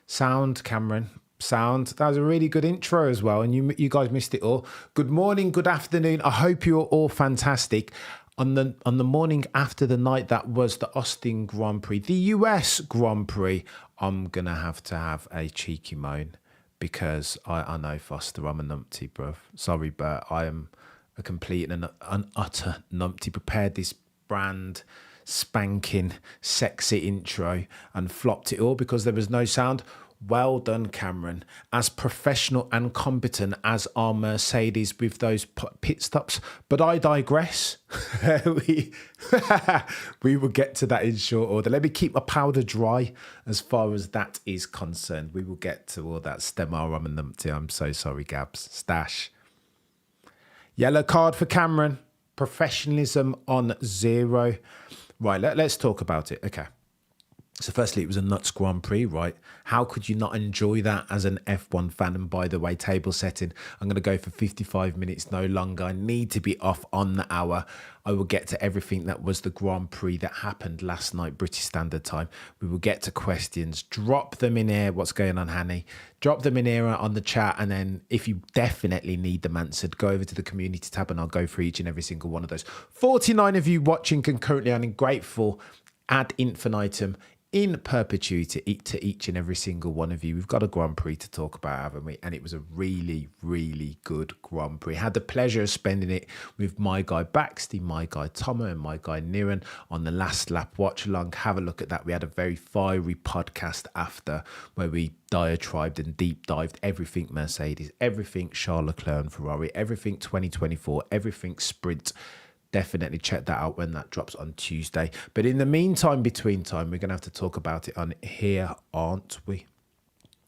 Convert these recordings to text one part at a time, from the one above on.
Sound, Cameron. Sound. That was a really good intro as well. And you guys missed it all. Good morning, good afternoon. I hope you're all fantastic. On the morning after the night that was the Austin Grand Prix, the US Grand Prix, I'm going to have a cheeky moan because I know Foster, I'm a numpty, bruv. Sorry, but I am a complete and an utter numpty. Prepared this brand spanking sexy intro and flopped it all because there was no sound. Well done, Cameron. As professional and competent as our Mercedes with those pit stops. But I digress. we will get to that in short order. Let me keep my powder dry as far as that is concerned. We will get to all that. Stemar, I'm a numpty. I'm so sorry, Gabs. Stash. Yellow card for Cameron. Professionalism on zero. Right, let's talk about it. Okay. So firstly, it was a nuts Grand Prix, right? How could you not enjoy that as an F1 fan? And by the way, table setting, I'm going to go for 55 minutes, no longer. I need to be off on the hour. I will get to everything that was the Grand Prix that happened last night, British Standard Time. We will get to questions. Drop them in here. What's going on, Hanny? Drop them in here on the chat. And then if you definitely need them answered, go over to the community tab and I'll go for each and every single one of those. 49 of you watching concurrently. I'm grateful ad infinitum in perpetuity to each and every single one of you. We've got a Grand Prix to talk about, haven't we? And it was a really, really good Grand Prix. Had the pleasure of spending it with my guy Baxty, my guy Tomo, and my guy Niran on the last lap watch along. Have a look at that. We had a very fiery podcast after where we diatribed and deep dived everything Mercedes, everything Charles Leclerc and Ferrari, everything 2024, everything sprint. Definitely check that out when that drops on Tuesday. But in the meantime, between time, we're going to have to talk about it on here, aren't we?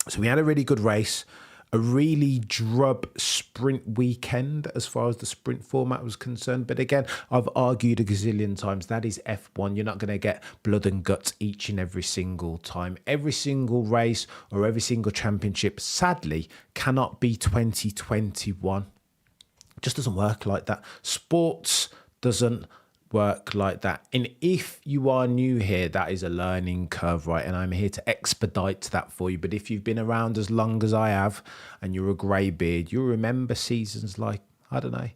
So we had a really good race, a really drub sprint weekend as far as the sprint format was concerned. But again, I've argued a gazillion times, that is F1. You're not going to get blood and guts each and every single time. Every single race or every single championship, sadly, cannot be 2021. It just doesn't work like that. Sports doesn't work like that. And if you are new here, that is a learning curve, right? And I'm here to expedite that for you. But if you've been around as long as I have and you're a grey beard, you'll remember seasons like, I don't know,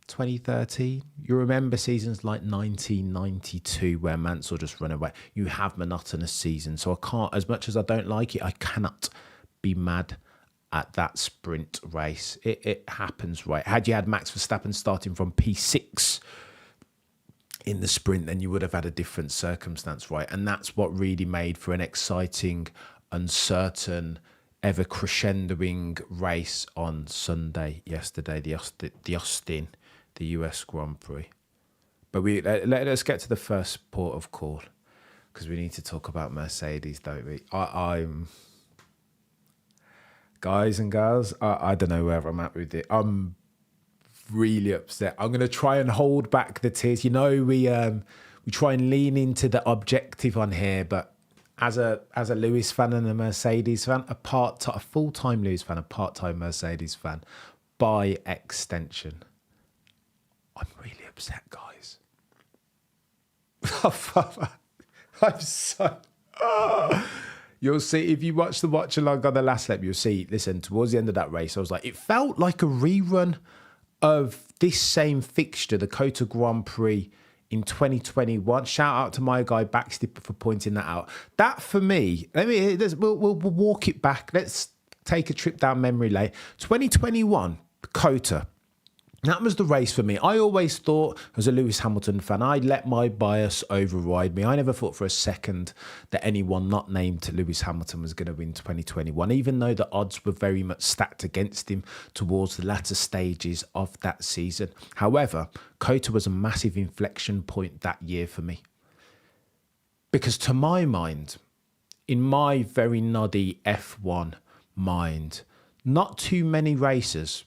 2013. You remember seasons like 1992 where Mansell just run away. You have monotonous seasons. So I can't, as much as I don't like it, I cannot be mad at that sprint race. It happens, right? Had you had Max Verstappen starting from P6 in the sprint, then you would have had a different circumstance, right? And that's what really made for an exciting, uncertain, ever crescendoing race on Sunday yesterday, the Austin, the US Grand Prix. But let's get to the first port of call because we need to talk about Mercedes, don't we? I'm... Guys and girls, I don't know where I'm at with it. I'm really upset. I'm going to try and hold back the tears. You know, we try and lean into the objective on here, but as a Lewis fan and a Mercedes fan, a full-time Lewis fan, a part-time Mercedes fan, by extension, I'm really upset, guys. I'm so... You'll see, if you watch the watch along on the last lap, you'll see, listen, towards the end of that race, I was like, it felt like a rerun of this same fixture, the Toto Grand Prix in 2021. Shout out to my guy Baxty for pointing that out. That for me, we'll walk it back. Let's take a trip down memory lane. 2021, Toto. That was the race for me. I always thought, as a Lewis Hamilton fan, I let my bias override me. I never thought for a second that anyone not named Lewis Hamilton was going to win 2021, even though the odds were very much stacked against him towards the latter stages of that season. However, Toto was a massive inflection point that year for me. Because to my mind, in my very noddy F1 mind, not too many racers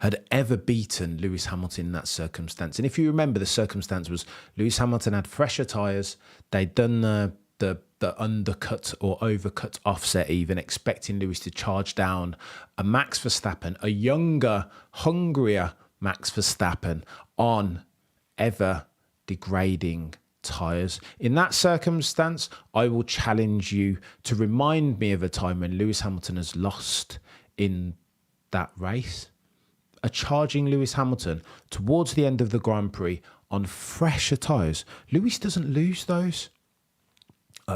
had ever beaten Lewis Hamilton in that circumstance. And if you remember, the circumstance was Lewis Hamilton had fresher tyres. They'd done the undercut or overcut offset even, expecting Lewis to charge down a Max Verstappen, a younger, hungrier Max Verstappen on ever degrading tyres. In that circumstance, I will challenge you to remind me of a time when Lewis Hamilton has lost in that race. A charging Lewis Hamilton towards the end of the Grand Prix on fresher tyres. Lewis doesn't lose those.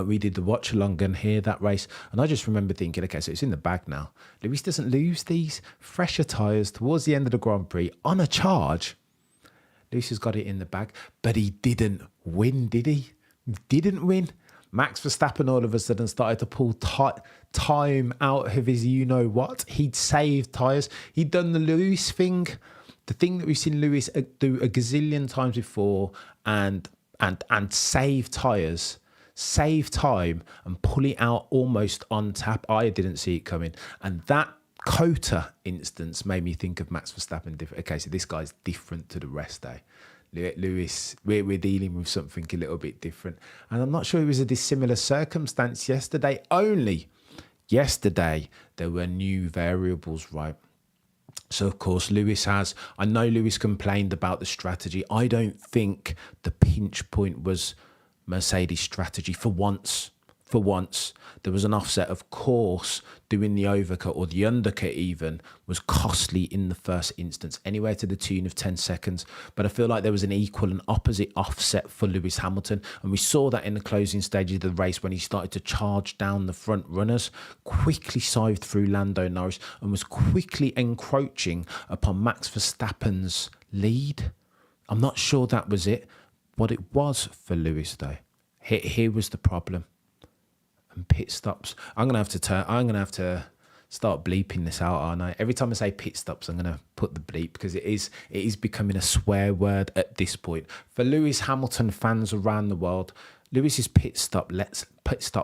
We did the watch along and hear that race, and I just remember thinking, okay, so it's in the bag now. Lewis doesn't lose these fresher tyres towards the end of the Grand Prix on a charge. Lewis has got it in the bag, but he didn't win, did he? Didn't win. Max Verstappen all of a sudden started to pull time out of his you-know-what. He'd saved tyres. He'd done the Lewis thing, the thing that we've seen Lewis do a gazillion times before, and save tyres, save time and pull it out almost on tap. I didn't see it coming. And that Cota instance made me think of Max Verstappen. Okay, so this guy's different to the rest, eh? Lewis, we're dealing with something a little bit different. And I'm not sure it was a dissimilar circumstance yesterday. Only yesterday, there were new variables, right? So, of course, I know Lewis complained about the strategy. I don't think the pinch point was Mercedes' strategy for once. For once, there was an offset. Of course, doing the overcut or the undercut even was costly in the first instance, anywhere to the tune of 10 seconds. But I feel like there was an equal and opposite offset for Lewis Hamilton. And we saw that in the closing stages of the race when he started to charge down the front runners, quickly scythed through Lando Norris and was quickly encroaching upon Max Verstappen's lead. I'm not sure that was it. What it was for Lewis, though, here was the problem. And pit stops. I'm gonna have to start bleeping this out, aren't I? Every time I say pit stops, I'm gonna put the bleep because it is becoming a swear word at this point. For Lewis Hamilton fans around the world, Lewis's pit stop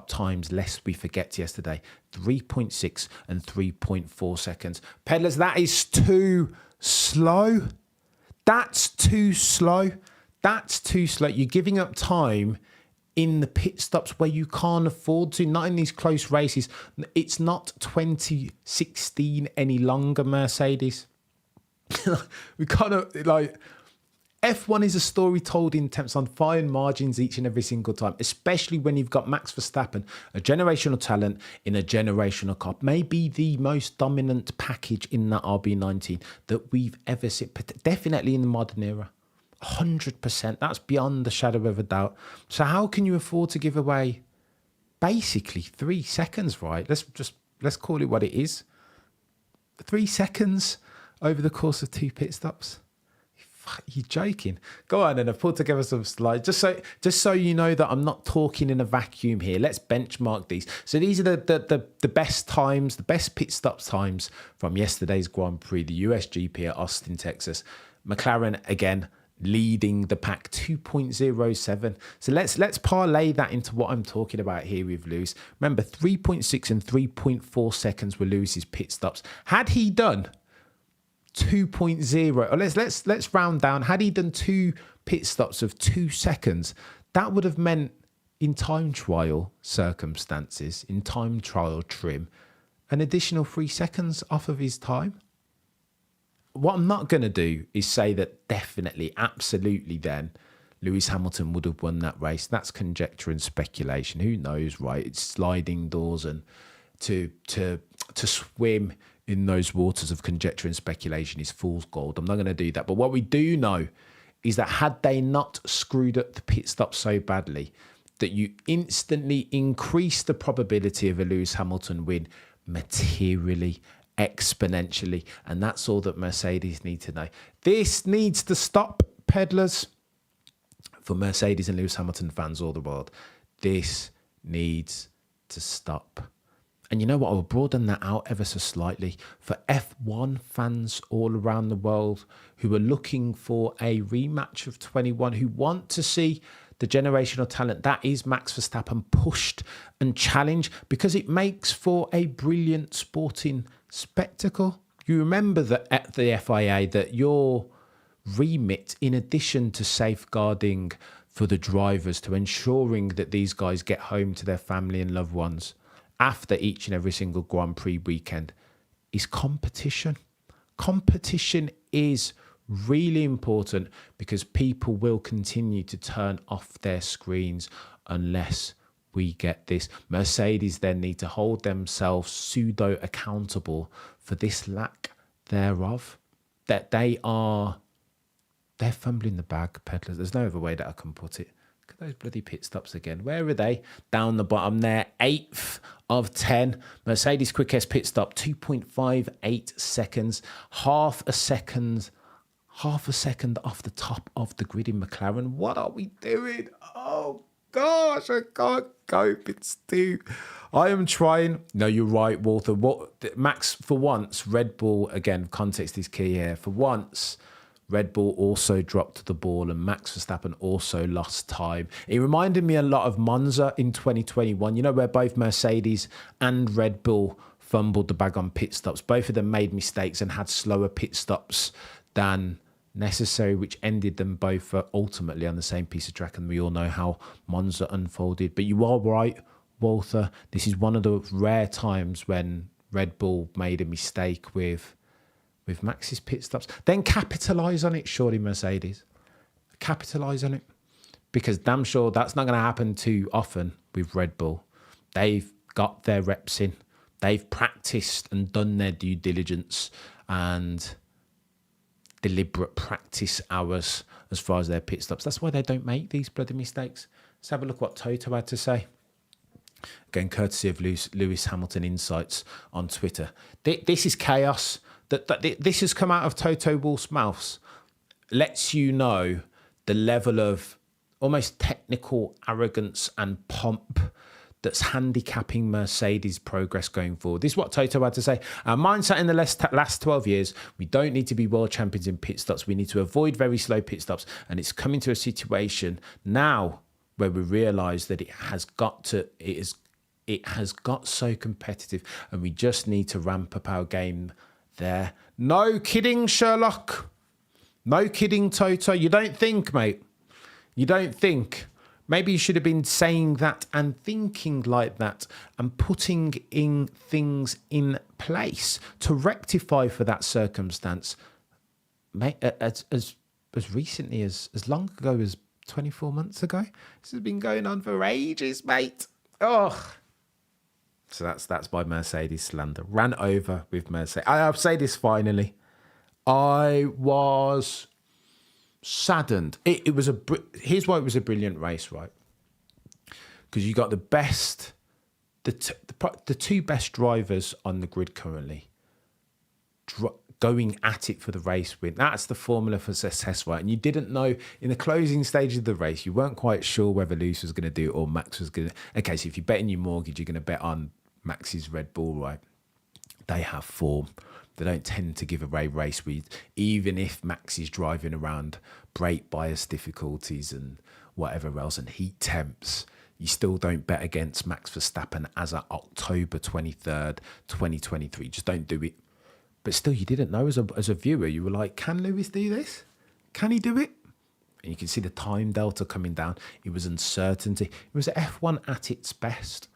times, lest we forget yesterday, 3.6 and 3.4 seconds. Peddlers, that is too slow. That's too slow. That's too slow. You're giving up time in the pit stops where you can't afford to, not in these close races. It's not 2016 any longer, Mercedes. We kind of, F1 is a story told in temps on fine margins each and every single time, especially when you've got Max Verstappen, a generational talent in a generational car, maybe the most dominant package in that RB19 that we've ever seen, definitely in the modern era. 100%. That's beyond the shadow of a doubt. So how can you afford to give away basically 3 seconds, right? Let's call it what it is. 3 seconds over the course of 2 pit stops. You're joking. Go on, and I've put together some slides just so you know that I'm not talking in a vacuum here. Let's benchmark these. So these are the best times, the best pit stops times from yesterday's Grand Prix, the USGP at Austin, Texas. McLaren again leading the pack 2.07. So let's parlay that into what I'm talking about here with Lewis. Remember, 3.6 and 3.4 seconds were Lewis's pit stops. Had he done 2.0, or let's round down, had he done 2 pit stops of 2 seconds, that would have meant in time trial circumstances, in time trial trim, an additional 3 seconds off of his time. What I'm not going to do is say that definitely, absolutely then, Lewis Hamilton would have won that race. That's conjecture and speculation. Who knows, right? It's sliding doors, and to swim in those waters of conjecture and speculation is fool's gold. I'm not going to do that. But what we do know is that had they not screwed up the pit stop so badly, that you instantly increase the probability of a Lewis Hamilton win materially, exponentially, and that's all that Mercedes need to know. This needs to stop, peddlers. For Mercedes and Lewis Hamilton fans all the world, this needs to stop. And you know what? I will broaden that out ever so slightly for F1 fans all around the world who are looking for a rematch of 21, who want to see the generational talent that is Max Verstappen pushed and challenged, because it makes for a brilliant sporting spectacle. You remember that at the FIA that your remit, in addition to safeguarding for the drivers, to ensuring that these guys get home to their family and loved ones after each and every single Grand Prix weekend, is competition. Competition is Really important, because people will continue to turn off their screens unless we get this. Mercedes then need to hold themselves pseudo accountable for this lack thereof. That they're fumbling the bag, peddlers. There's no other way that I can put it. Look at those bloody pit stops again. Where are they? Down the bottom there, 8th of 10. Mercedes quickest pit stop, 2.58 seconds, half a second off the top of the grid in McLaren. What are we doing? Oh gosh, I can't cope. It's too. I am trying. No, you're right, Walter. Max, for once, Red Bull, again, context is key here. For once, Red Bull also dropped the ball and Max Verstappen also lost time. It reminded me a lot of Monza in 2021, where both Mercedes and Red Bull fumbled the bag on pit stops. Both of them made mistakes and had slower pit stops than necessary, which ended them both ultimately on the same piece of track. And we all know how Monza unfolded. But you are right, Walter. This is one of the rare times when Red Bull made a mistake with Max's pit stops. Then capitalise on it, surely, Mercedes. Capitalise on it. Because damn sure that's not going to happen too often with Red Bull. They've got their reps in. They've practiced and done their due diligence and deliberate practice hours as far as their pit stops. That's why they don't make these bloody mistakes. Let's have a look what Toto had to say. Again, courtesy of Lewis Hamilton Insights on Twitter. This is chaos. This has come out of Toto Wolf's mouth. Lets you know the level of almost technical arrogance and pomp that's handicapping Mercedes' progress going forward. This is what Toto had to say. Our mindset in the last 12 years, we don't need to be world champions in pit stops. We need to avoid very slow pit stops. And it's coming to a situation now where we realise that it has got so competitive and we just need to ramp up our game there. No kidding, Sherlock. No kidding, Toto. You don't think, mate. You don't think. Maybe you should have been saying that and thinking like that and putting in things in place to rectify for that circumstance. Mate, as recently as long ago as 24 months ago. This has been going on for ages, mate. Oh. So that's my Mercedes slander. Ran over with Mercedes. I'll say this finally. I was saddened. Here's why it was a brilliant race, right? Because you got the two best drivers on the grid currently going at it for the race win. That's the formula for success, right? And you didn't know in the closing stage of the race, you weren't quite sure whether Lewis was going to do it or Max was going to. Okay, so if you're betting your mortgage, you're going to bet on Max's Red Bull, right? They have form. They don't tend to give away race leads, even if Max is driving around brake bias difficulties and whatever else and heat temps. You still don't bet against Max Verstappen as of October 23rd, 2023. Just don't do it. But still, you didn't know as a viewer. You were like, can Lewis do this? Can he do it? And you can see the time delta coming down. It was uncertainty. It was F1 at its best.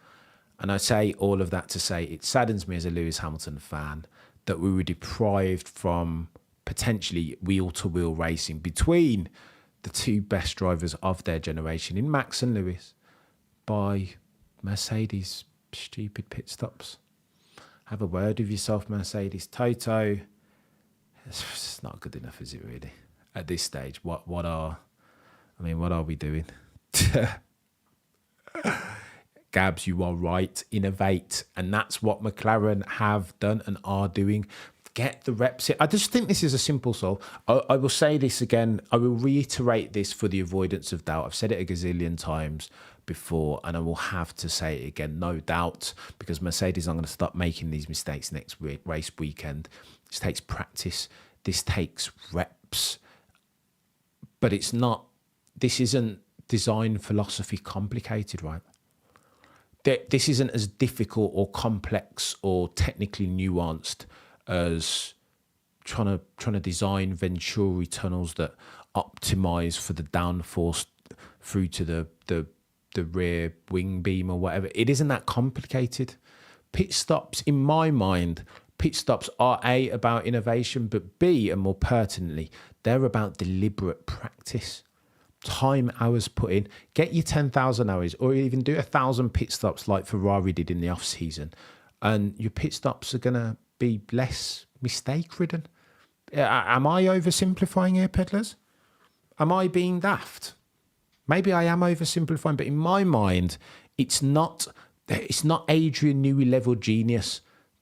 And I say all of that to say it saddens me as a Lewis Hamilton fan that we were deprived from potentially wheel-to-wheel racing between the two best drivers of their generation in Max and Lewis by Mercedes' stupid pit stops. Have a word with yourself, Mercedes. Toto, it's not good enough, is it really? At this stage, what are we doing? Gabs, you are right. Innovate. And that's what McLaren have done and are doing. Get the reps in. I just think this is a simple solve. I will say this again. I will reiterate this for the avoidance of doubt. I've said it a gazillion times before, and I will have to say it again, no doubt, because Mercedes are going to stop making these mistakes next race weekend. This takes practice. This takes reps. But this isn't design philosophy complicated, right? This isn't as difficult or complex or technically nuanced as trying to design Venturi tunnels that optimize for the downforce through to the rear wing beam or whatever. It isn't that complicated. Pit stops, in my mind, pit stops are A, about innovation, but B, and more pertinently, they're about deliberate practice. Time, hours put in. Get your 10,000 hours, or even do 1,000 pit stops like Ferrari did in the off season, and your pit stops are going to be less mistake ridden. Am I oversimplifying here, peddlers? Am I being daft? Maybe I am oversimplifying, but in my mind, it's not Adrian Newey level genius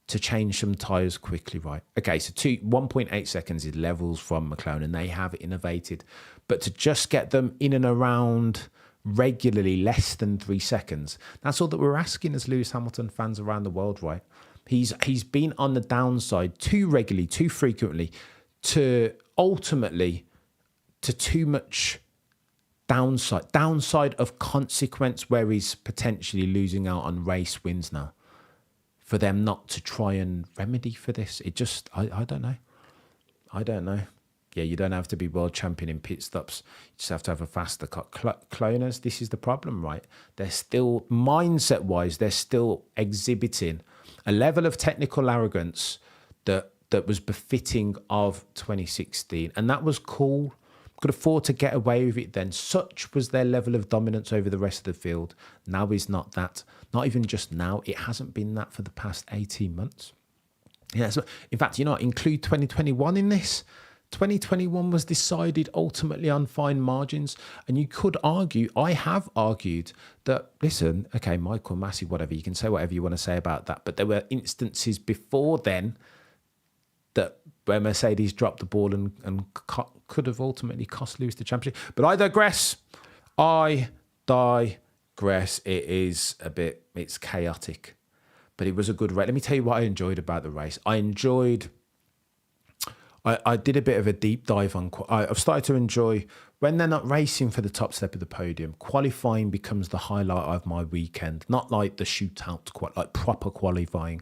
to change some tyres quickly, right? Okay, so 1.8 seconds is levels from McLaren, and they have innovated. But to just get them in and around regularly less than 3 seconds, that's all that we're asking as Lewis Hamilton fans around the world, right? He's been on the downside too regularly, too frequently, to ultimately to too much downside of consequence where he's potentially losing out on race wins now. For them not to try and remedy for this, it just, I don't know. I don't know. Yeah, you don't have to be world champion in pit stops. You just have to have a faster car. Cloners, this is the problem, right? They're still, mindset-wise, they're still exhibiting a level of technical arrogance that was befitting of 2016. And that was cool. Could afford to get away with it then. Such was their level of dominance over the rest of the field. Now is not that. Not even just now. It hasn't been that for the past 18 months. Yeah, so in fact, include 2021 in this. 2021 was decided ultimately on fine margins. And you could argue, I have argued that, listen, okay, Michael Massey, whatever, you can say whatever you want to say about that. But there were instances before then that where Mercedes dropped the ball and could have ultimately cost Lewis the championship. But I digress. It's chaotic. But it was a good race. Let me tell you what I enjoyed about the race. I did a bit of a deep dive on. I've started to enjoy when they're not racing for the top step of the podium. Qualifying becomes the highlight of my weekend, not like the shootout, like proper qualifying.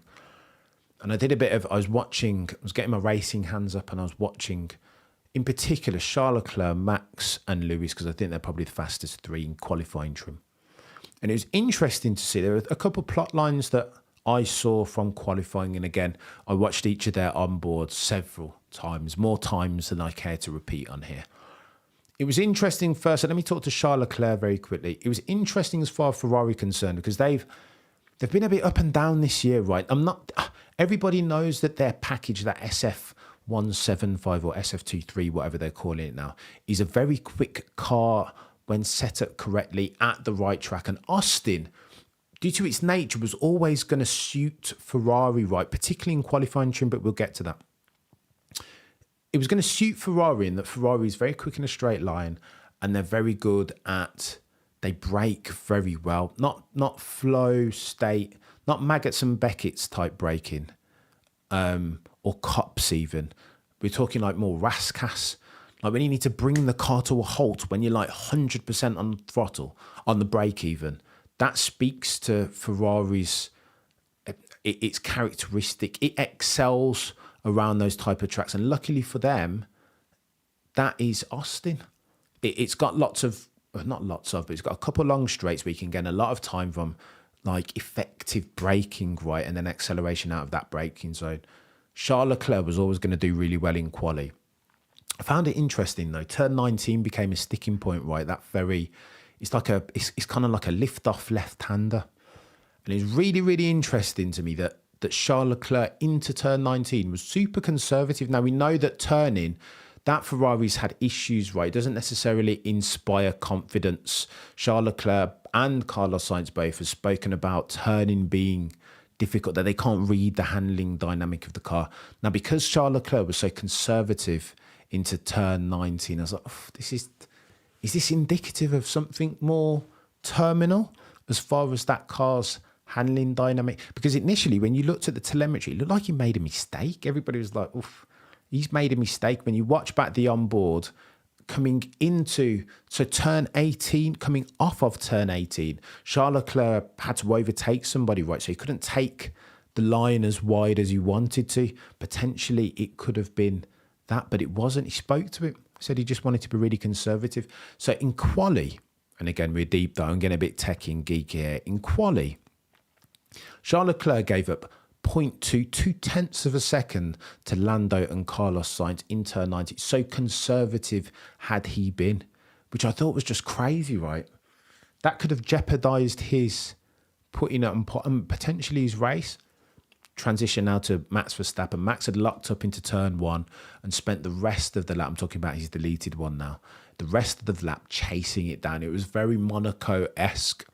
And I did a bit of. I was getting my racing hands up, and I was watching, in particular, Charles Leclerc, Max, and Lewis, because I think they're probably the fastest three in qualifying trim. And it was interesting to see. There were a couple of plot lines that I saw from qualifying, and again, I watched each of their onboards several times, more times than I care to repeat on here. It was interesting first, and let me talk to Charles Leclerc very quickly. It was interesting as far as Ferrari concerned, because they've been a bit up and down this year, right? Everybody knows that their package, that SF175 or SF23, whatever they're calling it now, is a very quick car when set up correctly at the right track. And Austin, due to its nature, was always going to suit Ferrari, right? Particularly in qualifying trim, but we'll get to that. It was going to suit Ferrari in that Ferrari is very quick in a straight line, and they're very good they brake very well. Not flow state, not Maggots and Beckett's type braking, or cops even. We're talking like more Rascas. Like when you need to bring the car to a halt when you're like 100% on throttle, on the brake even. That speaks to Ferrari's, its characteristic. It excels around those type of tracks. And luckily for them, that is Austin. It's got but it's got a couple of long straights where you can get a lot of time from like effective braking, right? And then acceleration out of that braking zone. Charles Leclerc was always going to do really well in quali. I found it interesting though. Turn 19 became a sticking point, right? It's kind of like a lift-off left-hander. And it's really, really interesting to me that Charles Leclerc into turn 19 was super conservative. Now, we know that turning, that Ferrari's had issues, right? It doesn't necessarily inspire confidence. Charles Leclerc and Carlos Sainz both have spoken about turning being difficult, that they can't read the handling dynamic of the car. Now, because Charles Leclerc was so conservative into turn 19, I was like, is this indicative of something more terminal as far as that car's handling dynamic? Because initially, when you looked at the telemetry, it looked like he made a mistake. Everybody was like, oof, he's made a mistake. When you watch back the onboard, coming off of turn 18, Charles Leclerc had to overtake somebody, right? So he couldn't take the line as wide as he wanted to. Potentially, it could have been that, but it wasn't. He spoke to it. Said he just wanted to be really conservative. So in quali, and again, we're deep dive, I'm getting a bit techie and geeky here. In quali, Charles Leclerc gave up 0.2, 2/10 of a second to Lando and Carlos Sainz in turn 90. So conservative had he been, which I thought was just crazy, right? That could have jeopardised his putting up and potentially his race. Transition now to Max Verstappen. Max had locked up into turn 1 and spent the rest of the lap, I'm talking about his deleted one now, the rest of the lap chasing it down. It was very Monaco-esque.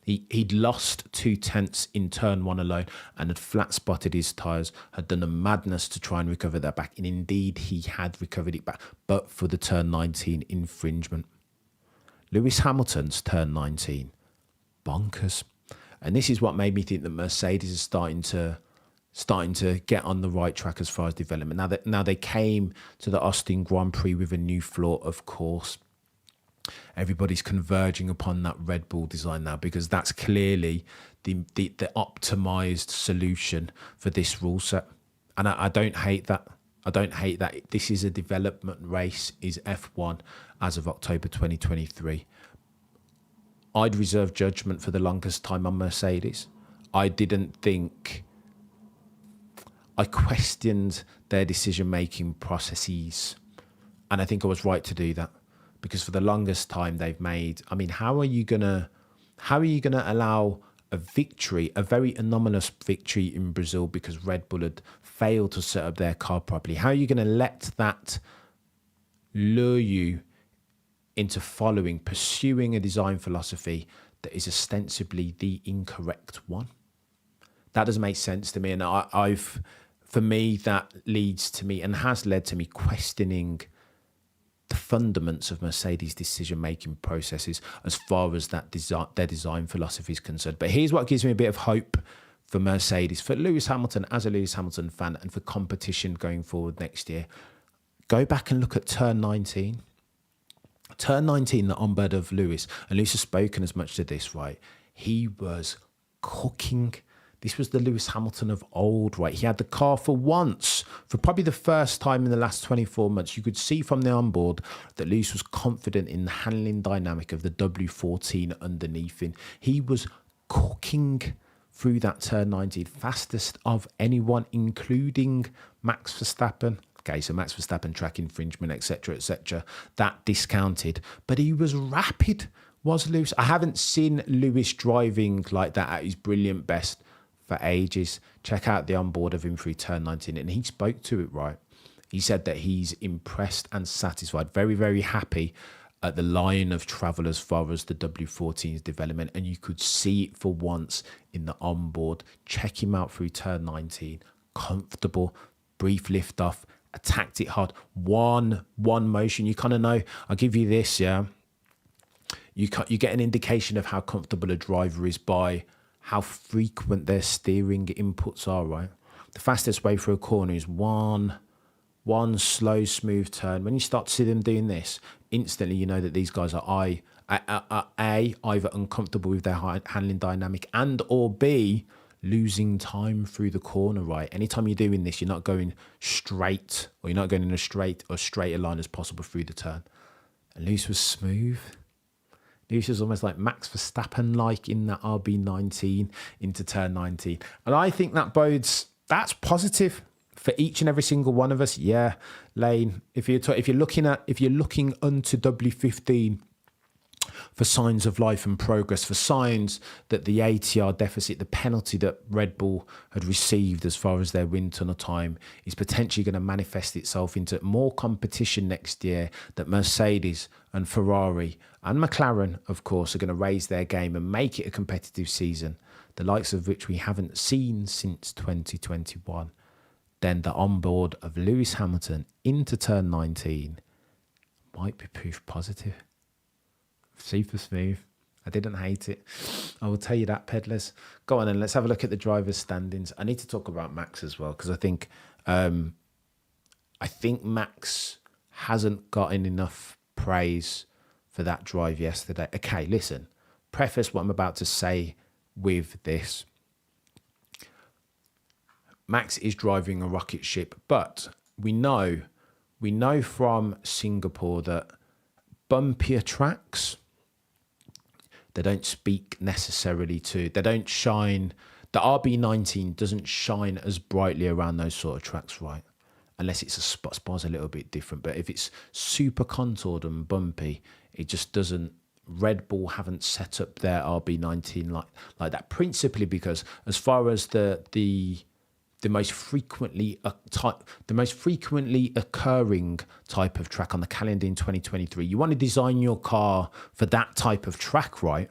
He'd lost 2/10 in turn 1 alone and had flat spotted his tyres, had done a madness to try and recover that back. And indeed, he had recovered it back, but for the turn 19 infringement. Lewis Hamilton's turn 19, bonkers. And this is what made me think that Mercedes is starting to get on the right track as far as development. Now they came to the Austin Grand Prix with a new floor, of course. Everybody's converging upon that Red Bull design now because that's clearly the optimized solution for this rule set. And I don't hate that. I don't hate that. This is a development race, is F1 as of October 2023. I'd reserve judgment for the longest time on Mercedes. I questioned their decision-making processes. And I think I was right to do that. Because for the longest time they've made, I mean, how are you gonna allow a victory, a very anomalous victory in Brazil because Red Bull had failed to set up their car properly? How are you gonna let that lure you into pursuing a design philosophy that is ostensibly the incorrect one? That doesn't make sense to me, and for me that leads to me and has led to me questioning the fundaments of Mercedes' decision-making processes as far as their design philosophy is concerned. But here's what gives me a bit of hope for Mercedes, for Lewis Hamilton as a Lewis Hamilton fan, and for competition going forward next year. Go back and look at turn 19. Turn 19, the onboard of Lewis, and Lewis has spoken as much to this, right? He was cooking. This was the Lewis Hamilton of old, right? He had the car for once, for probably the first time in the last 24 months. You could see from the onboard that Lewis was confident in the handling dynamic of the W14 underneath him. He was cooking through that turn 19, fastest of anyone, including Max Verstappen. Okay, so Max Verstappen, track infringement, etc., that discounted. But he was rapid, was Lewis. I haven't seen Lewis driving like that at his brilliant best for ages. Check out the onboard of him through turn 19, and he spoke to it, right? He said that he's impressed and satisfied, very, very happy at the line of travel as far as the W14's development, and you could see it for once in the onboard. Check him out through turn 19, comfortable, brief lift off, attacked it hard, one motion. You kind of know, I'll give you this, yeah? You get an indication of how comfortable a driver is by how frequent their steering inputs are, right? The fastest way through a corner is one slow, smooth turn. When you start to see them doing this, instantly you know that these guys are either uncomfortable with their handling dynamic and or B, losing time through the corner, right? Anytime you're doing this, you're not going straight, or you're not going in a straighter line as possible through the turn. And Lewis was smooth. Lewis was almost like Max Verstappen-like in that RB19 into turn 19. And I think that's positive for each and every single one of us. Yeah, Lane, if you're looking unto W15 for signs of life and progress, for signs that the ATR deficit, the penalty that Red Bull had received as far as their wind tunnel time, is potentially going to manifest itself into more competition next year, that Mercedes and Ferrari and McLaren, of course, are going to raise their game and make it a competitive season, the likes of which we haven't seen since 2021, then the onboard of Lewis Hamilton into turn 19 might be proof positive. Super smooth. I didn't hate it. I will tell you that, peddlers. Go on then, let's have a look at the drivers' standings. I need to talk about Max as well, because I think Max hasn't gotten enough praise for that drive yesterday. Okay, listen. Preface what I'm about to say with this. Max is driving a rocket ship, but we know from Singapore that bumpier tracks, they don't speak necessarily to, they don't shine The RB19 doesn't shine as brightly around those sort of tracks, right? Unless it's a spa's a little bit different. But if it's super contoured and bumpy, it just doesn't. Red Bull haven't set up their RB19 like that. Principally because as far as the most frequently occurring type of track on the calendar in 2023, you want to design your car for that type of track, right?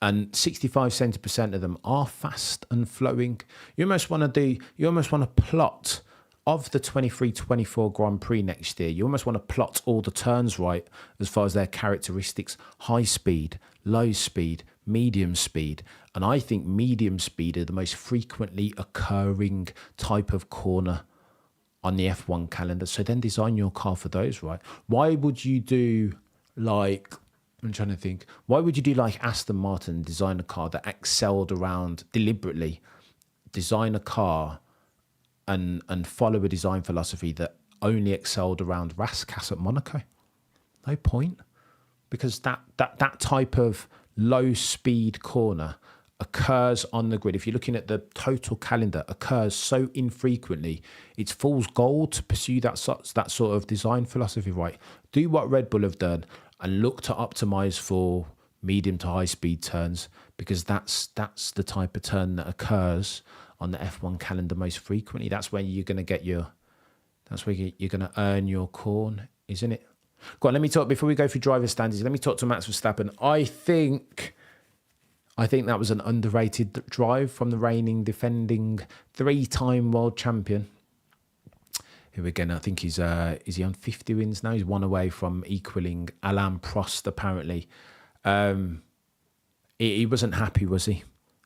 And 65-70% of them are fast and flowing. You almost want to plot of the 23-24 Grand Prix next year. You almost want to plot all the turns right as far as their characteristics: high speed, low speed, medium speed. And I think medium speed are the most frequently occurring type of corner on the F1 calendar. So then design your car for those, right? Why would you do like... I'm trying to think. Why would you do like Aston Martin, design a car that excelled around deliberately, design a car and follow a design philosophy that only excelled around Rascasse at Monaco? No point. Because that type of low speed corner occurs on the grid. If you're looking at the total calendar, occurs so infrequently, it's fool's gold to pursue that sort of design philosophy, right? Do what Red Bull have done and look to optimize for medium to high speed turns, because that's the type of turn that occurs on the F1 calendar most frequently. That's where you're going to you're going to earn your corn, isn't it? Go on, let me talk, before we go through driver standards, let me talk to Max Verstappen. I think that was an underrated drive from the reigning, defending, 3-time world champion. Who again, I think is he on 50 wins now? He's one away from equaling Alain Prost, apparently. He wasn't happy, was he?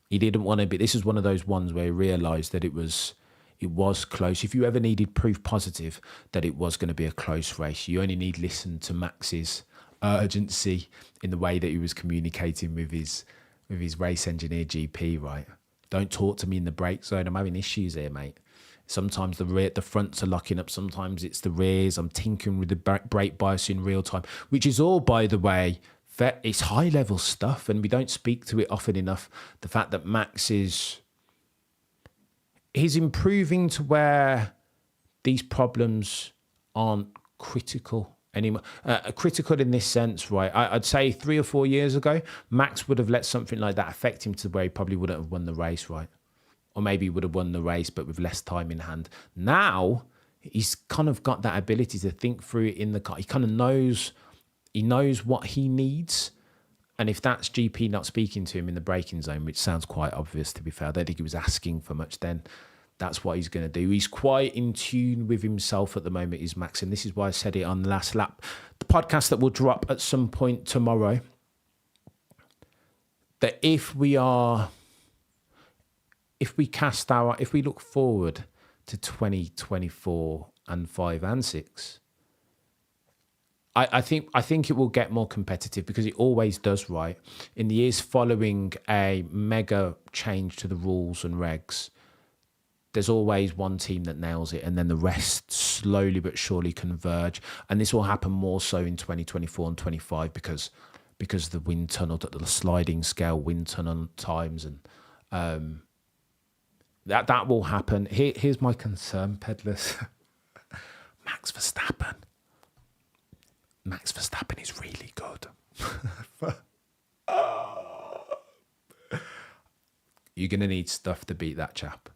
He didn't want to be. This is one of those ones where he realised that it was close. If you ever needed proof positive that it was going to be a close race, you only need listen to Max's urgency in the way that he was communicating with his race engineer GP, right? Don't talk to me in the brake zone. I'm having issues here, mate. Sometimes the fronts are locking up. Sometimes it's the rears. I'm tinkering with the brake bias in real time, which is all, by the way, it's high level stuff, and we don't speak to it often enough. The fact that Max he's improving to where these problems aren't critical anymore. Critical in this sense, right? I'd say 3 or 4 years ago, Max would have let something like that affect him to where he probably wouldn't have won the race, right? Or maybe he would have won the race, but with less time in hand. Now, he's kind of got that ability to think through it in the car. He kind of knows what he needs. And if that's GP not speaking to him in the braking zone, which sounds quite obvious, to be fair, I don't think he was asking for much then, that's what he's going to do. He's quite in tune with himself at the moment, is Max. And this is why I said it on the last lap. The podcast that will drop at some point tomorrow, that if we look forward to 2024 and 5 and 6, I think it will get more competitive, because it always does, right? In the years following a mega change to the rules and regs, there's always one team that nails it, and then the rest slowly but surely converge. And this will happen more so in 2024 and 25 because the wind tunnel, the sliding scale wind tunnel times, and that will happen. Here's my concern, peddlers. Max Verstappen is really good. You're going to need stuff to beat that chap.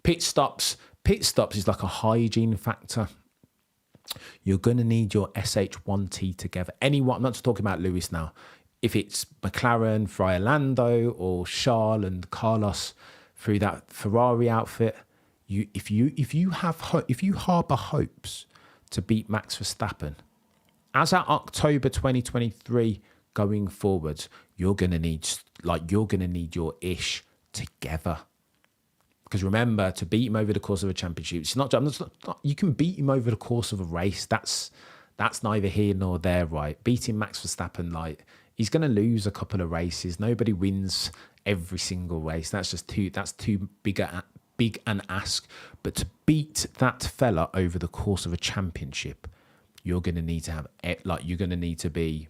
Pit stops is like a hygiene factor. You're going to need your SH1T together. Anyone, I'm not just talking about Lewis now. If it's McLaren, Friar Lando, or Charles and Carlos through that Ferrari outfit, if you harbour hopes to beat Max Verstappen, as at October 2023 going forwards, you're gonna need your ish together. Because remember, to beat him over the course of a championship, it's not you can beat him over the course of a race. That's neither here nor there, right? Beating Max Verstappen, like, he's gonna lose a couple of races. Nobody wins every single race. That's too big an ask. But to beat that fella over the course of a championship, you're going to need to be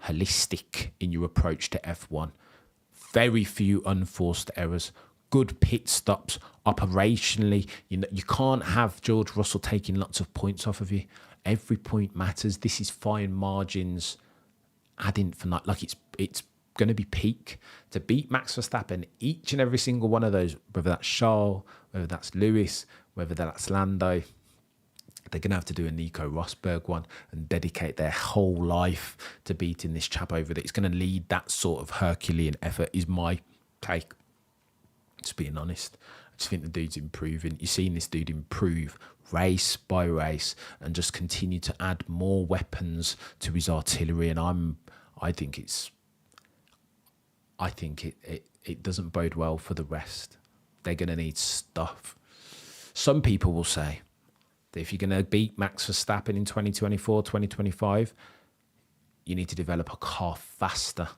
holistic in your approach to F1. Very few unforced errors. good pit stops operationally. You can't have George Russell taking lots of points off of you. Every point matters. This is fine margins ad infinitum. Like it's going to be peak to beat Max Verstappen each and every single one of those, whether that's Charles, whether that's Lewis, whether that's Lando. They're going to have to do a Nico Rosberg one and dedicate their whole life to beating this chap over that. It's going to lead that sort of Herculean effort, is my take. Just being honest. I just think the dude's improving. You've seen this dude improve race by race and just continue to add more weapons to his artillery. And I think it doesn't bode well for the rest. They're going to need stuff. Some people will say that if you're going to beat Max Verstappen in 2024, 2025, you need to develop a car faster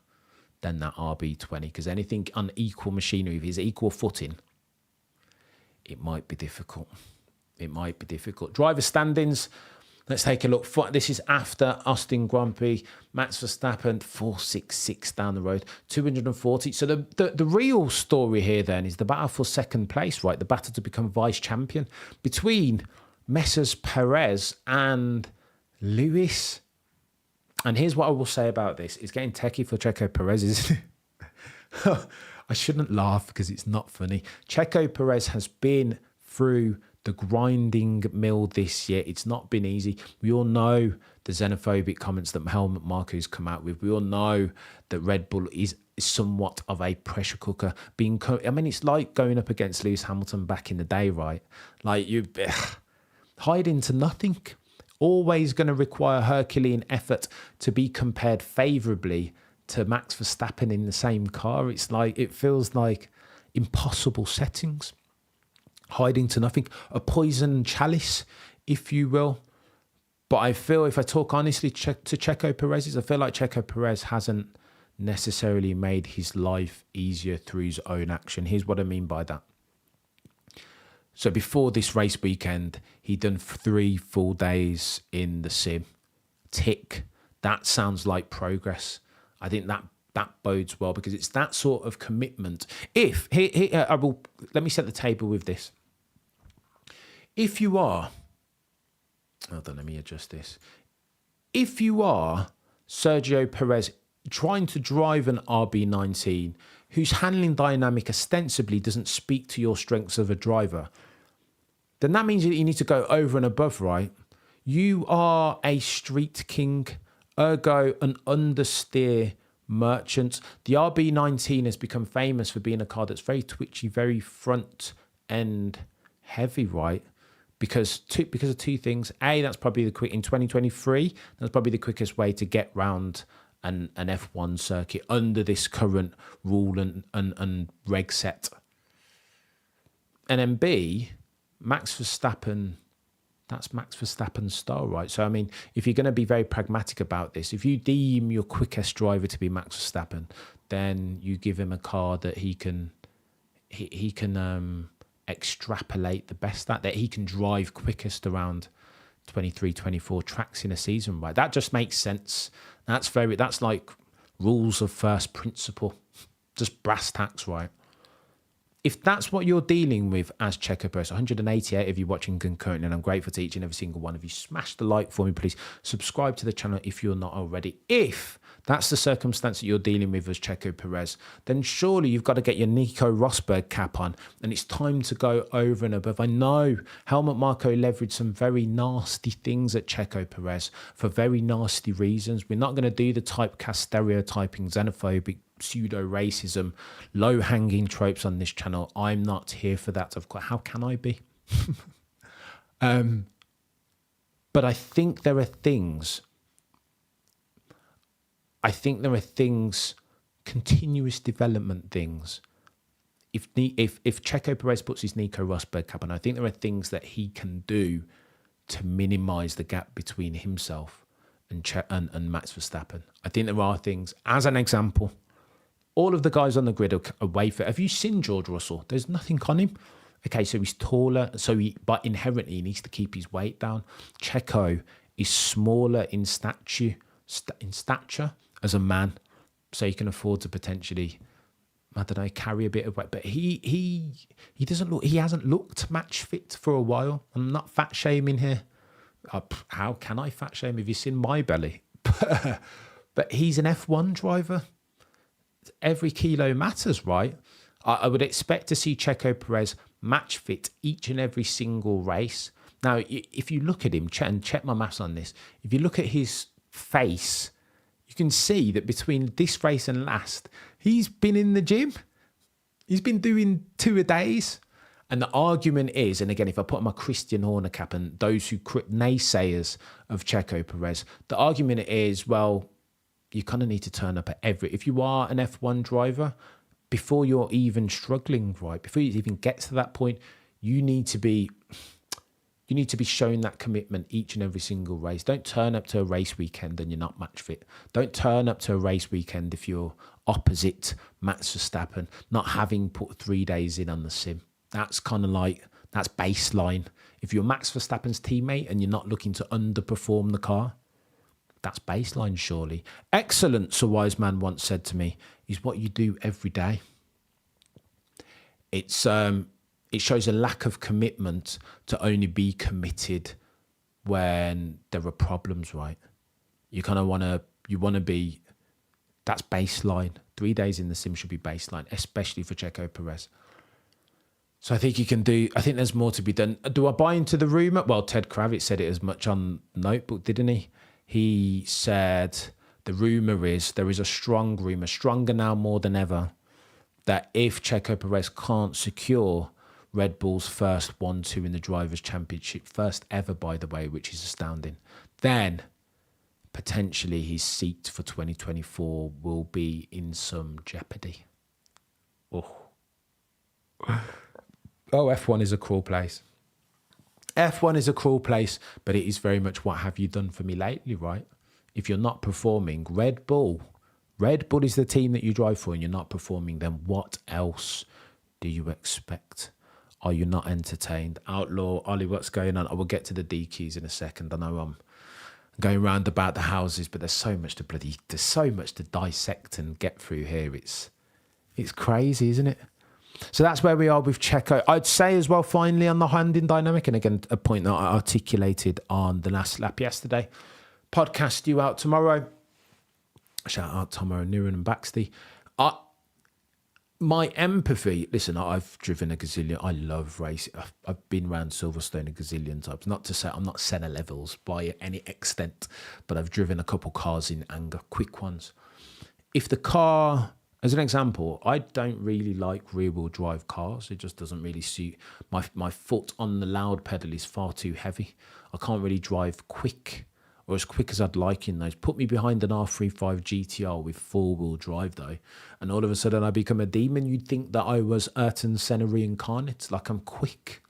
than that RB20, because anything on equal machinery, if it's equal footing, it might be difficult. It might be difficult. Driver standings, let's take a look. This is after Austin Grand Prix. Max Verstappen, 466 down the road, 240. So the real story here then is the battle for second place, right? The battle to become vice champion between Messrs Perez and Lewis. And here's what I will say about this. It's getting techie for Checo Perez, isn't it? I shouldn't laugh because it's not funny. Checo Perez has been through the grinding mill this year. It's not been easy. We all know the xenophobic comments that Helmut Marko has come out with. We all know that Red Bull is somewhat of a pressure cooker. It's like going up against Lewis Hamilton back in the day, right? Like you hide into nothing. Always going to require Herculean effort to be compared favourably to Max Verstappen in the same car. It feels like impossible settings. Hiding to nothing. A poison chalice, if you will. But I feel, if I talk honestly to Checo Perez, I feel like Checo Perez hasn't necessarily made his life easier through his own action. Here's what I mean by that. So before this race weekend, he'd done 3 full days in the sim. Tick. That sounds like progress. I think that bodes well, because it's that sort of commitment. Let me set the table with this. If you are, hold on, let me adjust this. If you are Sergio Perez trying to drive an RB19 whose handling dynamic ostensibly doesn't speak to your strengths of a driver, then that means that you need to go over and above, right? You are a street king, ergo an understeer merchant. The RB19 has become famous for being a car that's very twitchy, very front end heavy, right? Because of two things. A, that's probably in 2023, that's probably the quickest way to get round an F1 circuit under this current rule and reg set. And then B, Max Verstappen, that's Max Verstappen's style, right? So, I mean, if you're going to be very pragmatic about this, if you deem your quickest driver to be Max Verstappen, then you give him a car that he can extrapolate the best at, that he can drive quickest around 23, 24 tracks in a season, right? That just makes sense. That's like rules of first principle, just brass tacks, right? If that's what you're dealing with as Checo Perez, 188 of you watching concurrently, and I'm grateful to each and every single one of you. Smash the like for me, please. Subscribe to the channel if you're not already. If that's the circumstance that you're dealing with as Checo Perez, then surely you've got to get your Nico Rosberg cap on, and it's time to go over and above. I know Helmut Marko leveraged some very nasty things at Checo Perez for very nasty reasons. We're not going to do the typecast stereotyping, xenophobic, pseudo-racism, low-hanging tropes on this channel. I'm not here for that. Of course, how can I be? But I think there are things. Continuous development things. If Checo Perez puts his Nico Rosberg cap on, I think there are things that he can do to minimise the gap between himself and Max Verstappen. I think there are things. As an example, all of the guys on the grid are way fit. Have you seen George Russell? There's nothing on him. Okay, so he's taller, but inherently he needs to keep his weight down. Checo is smaller in stature as a man, so he can afford to potentially I don't know, carry a bit of weight. But he doesn't look. He hasn't looked match fit for a while. I'm not fat shaming here. How can I fat shame? Have you seen my belly? But he's an F1 driver. Every kilo matters, right? I would expect to see Checo Perez match fit each and every single race. Now, if you look at him, and check my maths on this, if you look at his face, you can see that between this race and last, he's been in the gym. He's been doing 2 a days. And the argument is, and again, if I put on my Christian Horner cap and those who naysayers of Checo Perez, the argument is, well, you kind of need to turn up at if you are an F1 driver, before you're even struggling, right, before you even get to that point, you need to be showing that commitment each and every single race. Don't turn up to a race weekend and you're not match fit. Don't turn up to a race weekend if you're opposite Max Verstappen, not having put 3 days in on the sim. That's kind of like, that's baseline. If you're Max Verstappen's teammate and you're not looking to underperform the car, that's baseline, surely. Excellence, a wise man once said to me, is what you do every day. It shows a lack of commitment to only be committed when there are problems, right? You kind of want to be, that's baseline. 3 days in the sim should be baseline, especially for Checo Perez. So I think there's more to be done. Do I buy into the rumour? Well, Ted Kravitz said it as much on Notebook, didn't he? He said the rumour is, there is a strong rumour, stronger now more than ever, that if Checo Perez can't secure Red Bull's first 1-2 in the Drivers' Championship, first ever, by the way, which is astounding, then potentially his seat for 2024 will be in some jeopardy. Oh, F1 is a cruel place. F1 is a cruel place, but it is very much what have you done for me lately, right? If you're not performing, Red Bull is the team that you drive for, and you're not performing, then what else do you expect? Are you not entertained? Outlaw, Ollie, what's going on? I will get to the DQs in a second. I know I'm going round about the houses, but there's so much to dissect and get through here. It's crazy, isn't it? So that's where we are with Checo. I'd say as well, finally, on the handling dynamic, and again, a point that I articulated on the last lap yesterday. Podcast due out tomorrow. Shout out Tomo, Niran and Baxty. My empathy, listen, I've driven a gazillion. I love racing. I've been around Silverstone a gazillion times. Not to say I'm not Senna levels by any extent, but I've driven a couple cars in anger, quick ones. If the car, as an example, I don't really like rear-wheel drive cars. It just doesn't really suit. My foot on the loud pedal is far too heavy. I can't really drive quick, or as quick as I'd like in those. Put me behind an R35 GTR with four-wheel drive, though, and all of a sudden I become a demon. You'd think that I was Ayrton Senna reincarnate, like I'm quick.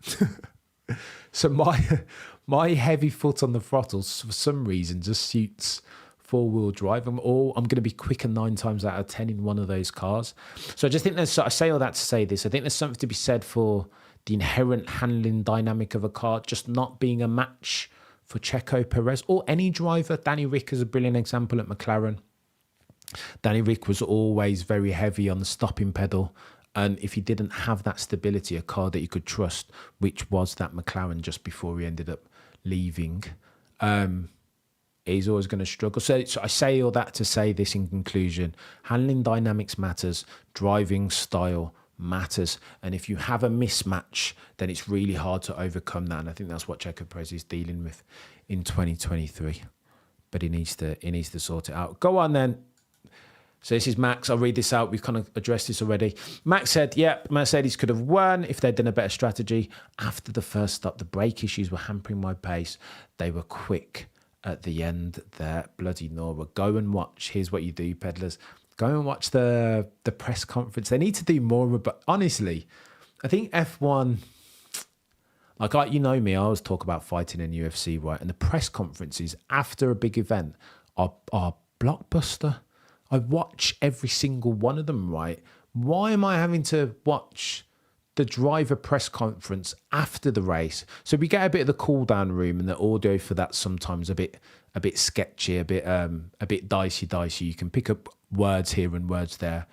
So my heavy foot on the throttles, for some reason, just suits four-wheel drive. I'm going to be quicker 9 times out of 10 in one of those cars. So I just think I say all that to say this. I think there's something to be said for the inherent handling dynamic of a car just not being a match for Checo Perez or any driver. Danny Rick is a brilliant example at McLaren. Danny Rick was always very heavy on the stopping pedal. And if he didn't have that stability, a car that you could trust, which was that McLaren just before he ended up leaving, he's always going to struggle. So I say all that to say this in conclusion. Handling dynamics matters. Driving style matters. And if you have a mismatch, then it's really hard to overcome that. And I think that's what Checo Perez is dealing with in 2023. But he needs to sort it out. Go on then. So this is Max. I'll read this out. We've kind of addressed this already. Max said, Mercedes could have won if they'd done a better strategy. After the first stop, the brake issues were hampering my pace. They were quick at the end there. Bloody Nora. Go and watch. Here's what you do, peddlers. Go and watch the press conference. They need to do more. But honestly, I think F1, you know me, I always talk about fighting in UFC, right? And the press conferences after a big event are blockbuster. I watch every single one of them, right? Why am I having to watch the driver press conference after the race? So we get a bit of the cool down room, and the audio for that sometimes a bit sketchy, a bit dicey. You can pick up words here and words there.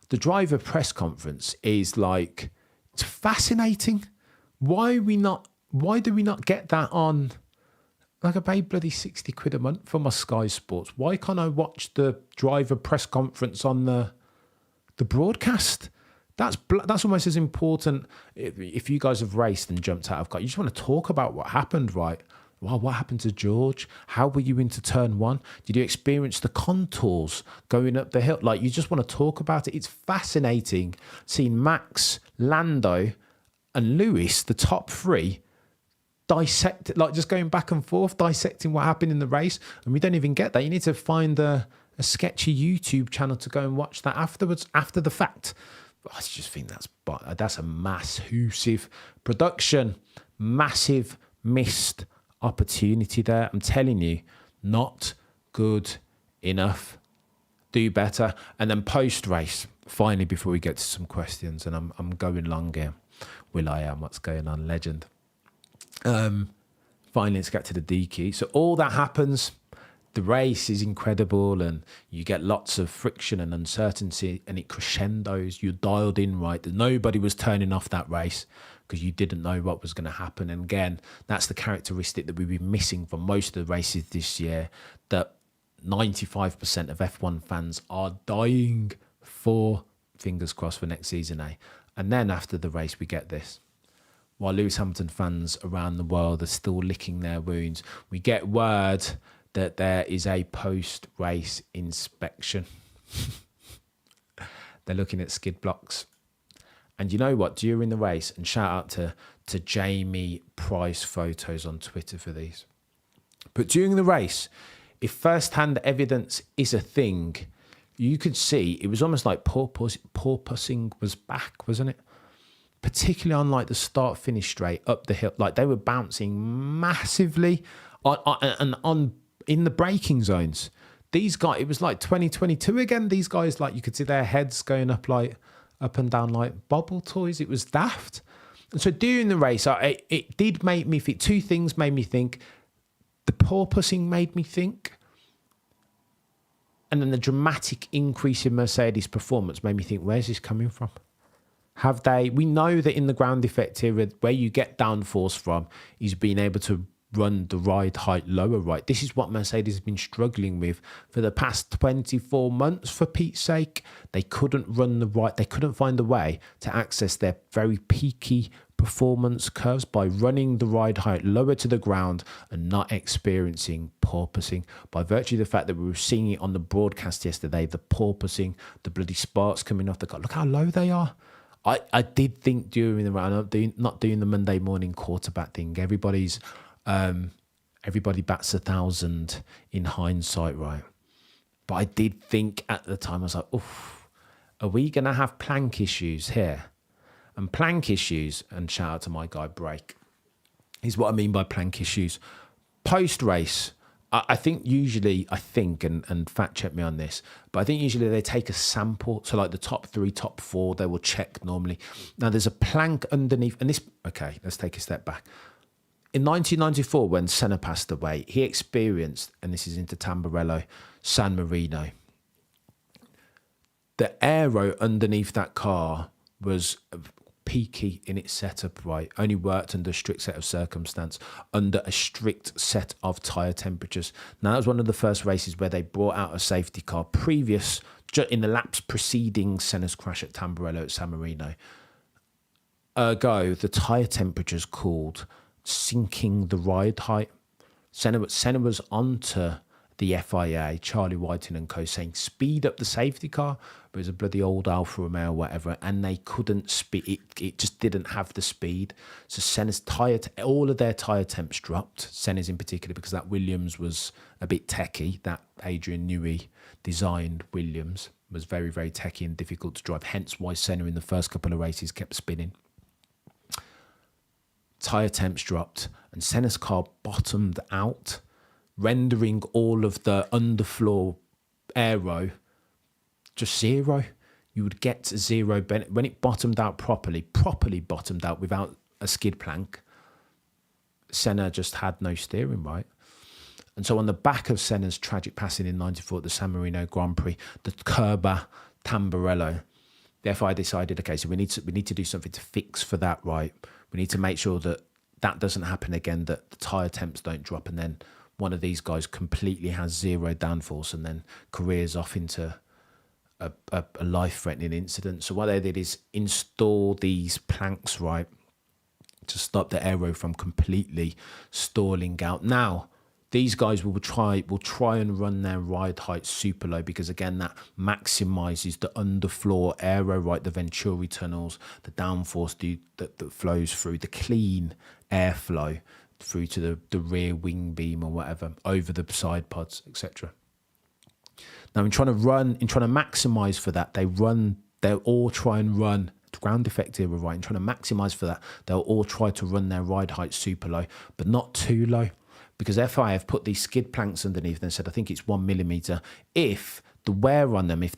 the driver press conference is like, it's fascinating. Why do we not get that on? Like, I pay bloody 60 quid a month for my Sky Sports. Why can't I watch the driver press conference on the broadcast? That's almost as important. If you guys have raced and jumped out of car, you just want to talk about what happened, right? Well, what happened to George? How were you into turn one? Did you experience the contours going up the hill? Like, you just want to talk about it. It's fascinating seeing Max, Lando, and Lewis, the top three, dissect, like just going back and forth, dissecting what happened in the race. And we don't even get that. You need to find a sketchy YouTube channel to go and watch that afterwards, after the fact. I just think that's a massive production, massive missed opportunity there. I'm telling you, not good enough. Do better. And then post race, finally, before we get to some questions, and I'm going long here. What's going on, legend? Finally, let's get to the DQ. So all that happens. The race is incredible, and you get lots of friction and uncertainty, and it crescendos. You're dialed in right. Nobody was turning off that race because you didn't know what was going to happen. And again, that's the characteristic that we've been missing from most of the races this year, that 95% of F1 fans are dying for, fingers crossed, for next season, eh? And then after the race, we get this. While Lewis Hamilton fans around the world are still licking their wounds, we get word that there is a post-race inspection. They're looking at skid blocks. And you know what? During the race, and shout out to Jamie Price Photos on Twitter for these. But during the race, if first-hand evidence is a thing, you could see it was almost like porpoising was back, wasn't it? Particularly on like the start-finish straight up the hill. Like, they were bouncing massively on in the braking zones. These guys, it was like 2022 again. These guys, like, you could see their heads going up and down like bobble toys. It was daft. And so during the race, it did make me think. Two things made me think. The porpoising made me think. And then the dramatic increase in Mercedes' performance made me think, where's this coming from? We know that in the ground effect era, where you get downforce from is being able to run the ride height lower, right? This is what Mercedes has been struggling with for the past 24 months, for Pete's sake. They couldn't find a way to access their very peaky performance curves by running the ride height lower to the ground and not experiencing porpoising. By virtue of the fact that we were seeing it on the broadcast yesterday, the porpoising, the bloody sparks coming off the car. Look how low they are. I did think during the round, not doing the Monday morning quarterback thing, everybody bats 1,000 in hindsight, right? But I did think at the time, I was like, oof, are we going to have plank issues here? And plank issues, and shout out to my guy Break, is what I mean by plank issues. Post-race, I think, and fact check me on this, but I think usually they take a sample. So like the top 3, top 4, they will check normally. Now there's a plank underneath, and this, okay, let's take a step back. In 1994, when Senna passed away, he experienced, and this is into Tamburello, San Marino. The aero underneath that car was peaky in its setup, right? Only worked under a strict set of circumstance, under a strict set of tyre temperatures. Now, that was one of the first races where they brought out a safety car in the laps preceding Senna's crash at Tamburello at San Marino. Ergo, the tyre temperatures cooled, sinking the ride height. Senna was onto the FIA, Charlie Whiting and co, saying speed up the safety car, but it was a bloody old Alfa Romeo or whatever, and they couldn't speed. It just didn't have the speed. So Senna's all of their tyre temps dropped. Senna's in particular, because that Williams was a bit techie. That Adrian Newey designed Williams was very, very techie and difficult to drive. Hence why Senna in the first couple of races kept spinning. Tyre temps dropped, and Senna's car bottomed out, rendering all of the underfloor aero just zero. You would get zero benefit. When it bottomed out properly bottomed out without a skid plank, Senna just had no steering, right? And so on the back of Senna's tragic passing in 94 at the San Marino Grand Prix, the Kerber Tamburello, the FIA decided, okay, so we need to do something to fix for that, right? We need to make sure that that doesn't happen again, that the tyre temps don't drop, and then one of these guys completely has zero downforce and then careers off into a life-threatening incident. So what they did is install these planks, right, to stop the aero from completely stalling out. Now, these guys will try and run their ride height super low, because again, that maximizes the underfloor aero, right? The Venturi tunnels, the downforce that flows through, the clean airflow through to the rear wing beam or whatever, over the side pods, etc. Now, in trying to maximize for that, they'll all try and run ground effect era, right? And trying to maximize for that, they'll all try to run their ride height super low, but not too low, because FIA have put these skid planks underneath and said, I think it's 1 millimeter. If the wear on them, if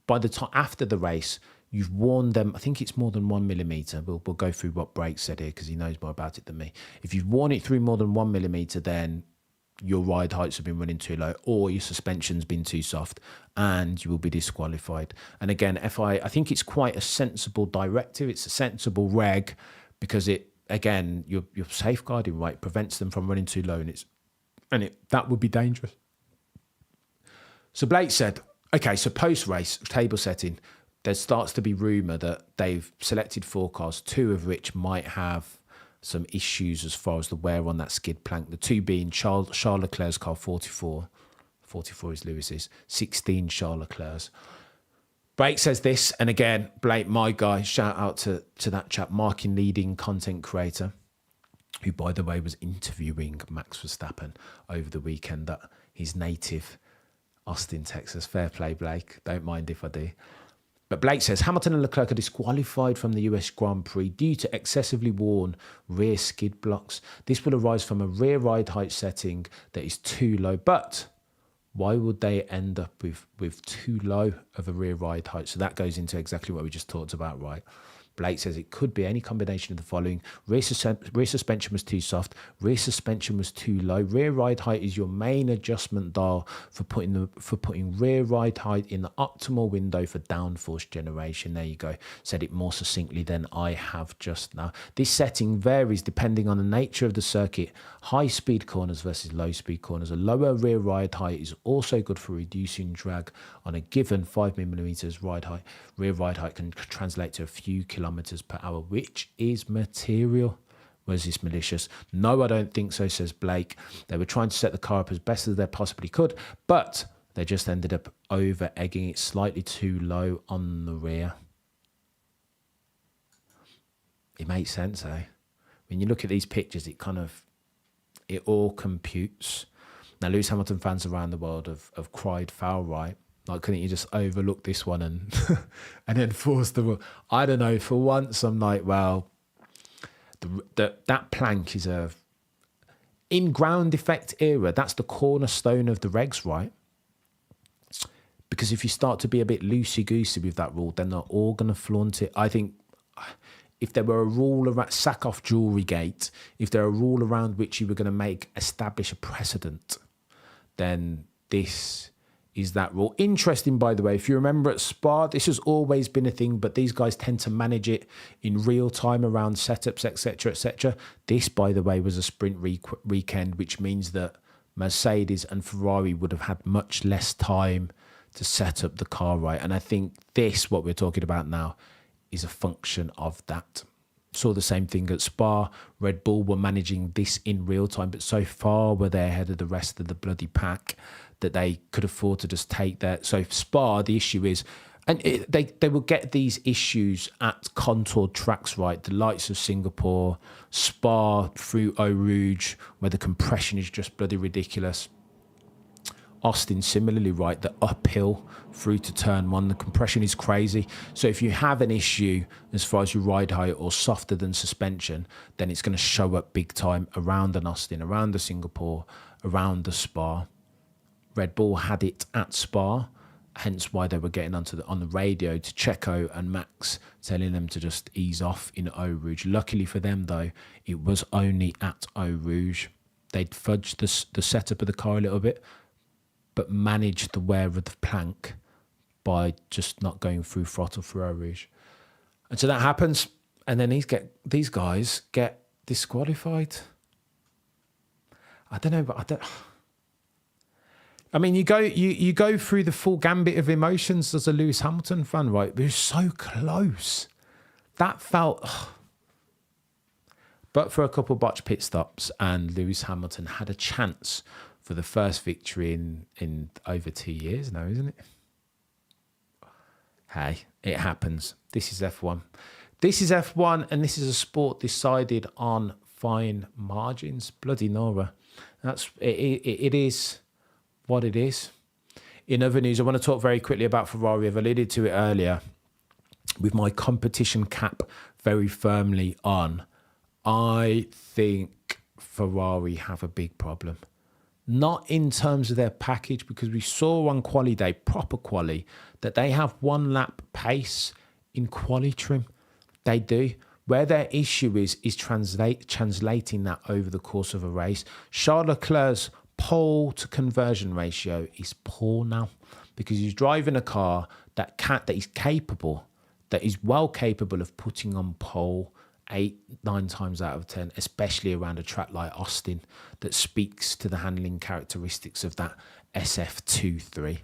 by the time after the race you've worn them, I think it's more than 1 millimeter. We'll go through what Brake said here because he knows more about it than me. If you've worn it through more than 1 millimeter, then your ride heights have been running too low, or your suspension's been too soft, and you will be disqualified. And again, FIA, I think it's quite a sensible directive. It's a sensible reg, because it, again, you're safeguarding, right? Prevents them from running too low, and that would be dangerous. So Blake said, okay, so post-race, table setting, there starts to be rumour that they've selected 4 cars, 2 of which might have some issues as far as the wear on that skid plank. The 2 being Charles Leclerc's car 44 is Lewis's, 16 Charles Leclerc's. Blake says this, and again, Blake, my guy, shout out to that chap, marking leading content creator, who, by the way, was interviewing Max Verstappen over the weekend at his native Austin, Texas. Fair play, Blake. Don't mind if I do. But Blake says, Hamilton and Leclerc are disqualified from the US Grand Prix due to excessively worn rear skid blocks. This will arise from a rear ride height setting that is too low. But why would they end up with too low of a rear ride height? So that goes into exactly what we just talked about, right? Blake says it could be any combination of the following. Rear suspension was too soft. Rear suspension was too low. Rear ride height is your main adjustment dial for putting rear ride height in the optimal window for downforce generation. There you go. Said it more succinctly than I have just now. This setting varies depending on the nature of the circuit. High speed corners versus low speed corners. A lower rear ride height is also good for reducing drag on a given 5 millimeters ride height. Rear ride height can translate to a few kilometers per hour, which is material. Was this malicious? No, I don't think so, says Blake. They were trying to set the car up as best as they possibly could, but they just ended up over egging it slightly too low on the rear. It makes sense, eh? When you look at these pictures, it all computes. Now, Lewis Hamilton fans around the world have cried foul, right? Like, couldn't you just overlook this one and and then force the rule? I don't know. For once, I'm like, well, that plank is in ground effect era. That's the cornerstone of the regs, right? Because if you start to be a bit loosey-goosey with that rule, then they're all going to flaunt it. I think if there were a rule around sack off jewelry gate, if there were a rule around which you were going to establish a precedent, then this is that rule. Interesting, by the way, if you remember at Spa, this has always been a thing, but these guys tend to manage it in real time around setups, etc., etc. This, by the way, was a sprint weekend, which means that Mercedes and Ferrari would have had much less time to set up the car right. And I think this, what we're talking about now, is a function of that. Saw the same thing at Spa. Red Bull were managing this in real time, but so far were they ahead of the rest of the bloody pack that they could afford to just take that. So Spa, the issue is, and they will get these issues at contoured tracks, right? The likes of Singapore, Spa through Eau Rouge, where the compression is just bloody ridiculous. Austin, similarly, right? The uphill through to turn 1, the compression is crazy. So if you have an issue as far as your ride height or softer than suspension, then it's going to show up big time around an Austin, around the Singapore, around the Spa. Red Bull had it at Spa, hence why they were getting on the radio to Checo and Max, telling them to just ease off in Eau Rouge. Luckily for them, though, it was only at Eau Rouge. They'd fudged the setup of the car a little bit, but managed the wear of the plank by just not going through throttle for Eau Rouge. And so that happens, and then these guys get disqualified. I don't know, but I mean, you go through the full gambit of emotions as a Lewis Hamilton fan, right? It was so close. That felt... But for a couple of botched pit stops, and Lewis Hamilton had a chance for the first victory in over 2 years now, isn't it? Hey, it happens. This is F1. This is F1, and this is a sport decided on fine margins. Bloody Nora. It is what it is. In other news, I want to talk very quickly about Ferrari. I've alluded to it earlier. With my competition cap very firmly on, I think Ferrari have a big problem. Not in terms of their package, because we saw on quali day, proper quali, that they have 1 lap pace in quali trim. They do. Where their issue is translating that over the course of a race. Charles Leclerc's pole to conversion ratio is poor now, because he's driving a car that is capable, that is well capable of putting on pole 8-9 times out of 10, especially around a track like Austin that speaks to the handling characteristics of that SF23.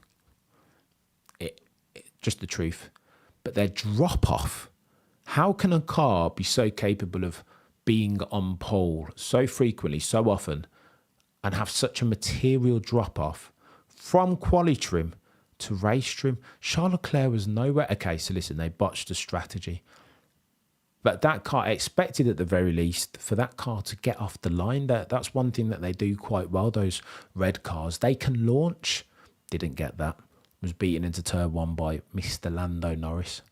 Just the truth. But their drop off, how can a car be so capable of being on pole so frequently, so often, and have such a material drop off from quali trim to race trim? Charles Leclerc was nowhere. Okay, so listen, they botched the strategy. But that car, expected at the very least for that car to get off the line. That's one thing that they do quite well, those red cars. They can launch. Didn't get that. Was beaten into turn 1 by Mr. Lando Norris.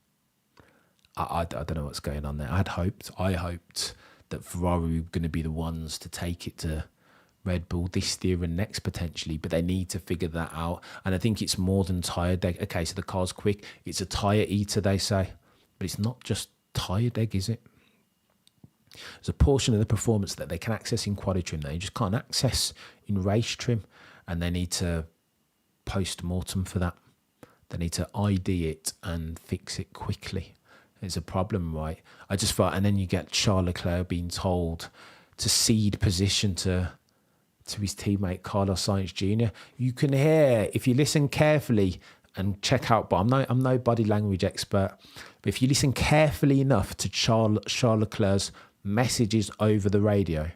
I don't know what's going on there. I hoped that Ferrari were going to be the ones to take it to Red Bull this year and next potentially, but they need to figure that out. And I think it's more than tyre deg. Okay, so the car's quick. It's a tyre eater, they say. But it's not just tyre deg, is it? There's a portion of the performance that they can access in quali trim that you just can't access in race trim, and they need to post-mortem for that. They need to ID it and fix it quickly. It's a problem, right? I just thought, and then you get Charles Leclerc being told to cede position to his teammate Carlos Sainz Jr. You can hear, if you listen carefully and check out, but I'm no body language expert, but if you listen carefully enough to Charles Leclerc's messages over the radio,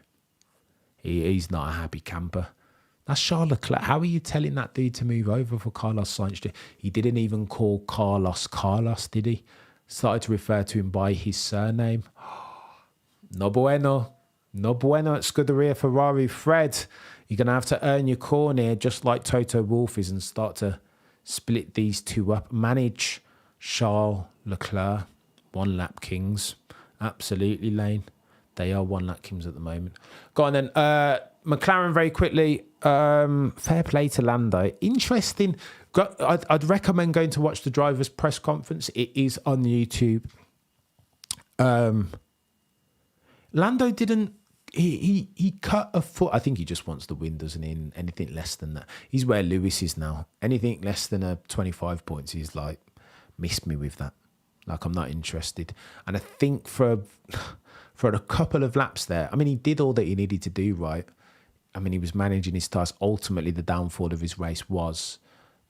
he's not a happy camper. That's Charles Leclerc. How are you telling that dude to move over for Carlos Sainz Jr.? He didn't even call Carlos, did he? Started to refer to him by his surname. No bueno. No bueno at Scuderia Ferrari. Fred, you're going to have to earn your corn here, just like Toto Wolf is, and start to split these two up. Manage Charles Leclerc. 1 lap kings. Absolutely, Lane. They are 1 lap kings at the moment. Go on then. McLaren very quickly. Fair play to Lando. Interesting. I'd recommend going to watch the driver's press conference. It is on YouTube. Lando didn't. He cut a foot. I think he just wants the win, doesn't he? And anything less than that, he's where Lewis is now. Anything less than a 25 points, he's like, miss me with that. Like, I'm not interested. And I think for a couple of laps there, I mean, he did all that he needed to do, right? I mean, he was managing his tyres. Ultimately, the downfall of his race was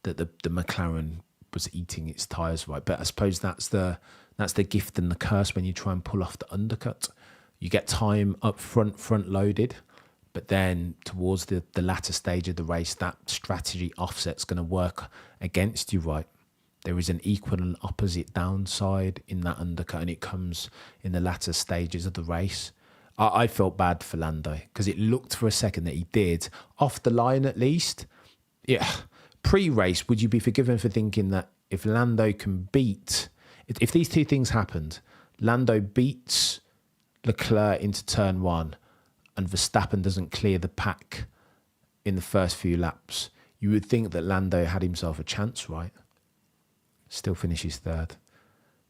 that the McLaren was eating its tyres, right? But I suppose that's the gift and the curse when you try and pull off the undercut. You get time up front loaded, but then towards the latter stage of the race, that strategy offset's going to work against you, right? There is an equal and opposite downside in that undercut, and it comes in the latter stages of the race. I felt bad for Lando because it looked for a second that he did, off the line at least. Yeah, pre-race, would you be forgiven for thinking that if Lando can beat... If these two things happened, Lando beats Leclerc into turn 1 and Verstappen doesn't clear the pack in the first few laps, you would think that Lando had himself a chance, right? Still finishes 3rd,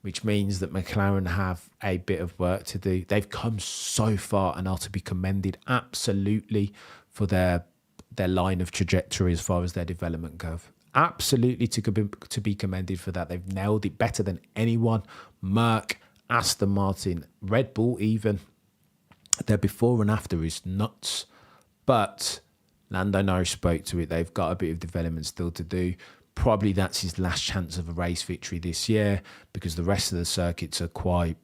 which means that McLaren have a bit of work to do. They've come so far and are to be commended absolutely for their line of trajectory as far as their development curve. Absolutely to be commended for that. They've nailed it better than anyone. Merck, Aston Martin, Red Bull even, their before and after is nuts. But Lando Norris spoke to it. They've got a bit of development still to do. Probably that's his last chance of a race victory this year, because the rest of the circuits are quite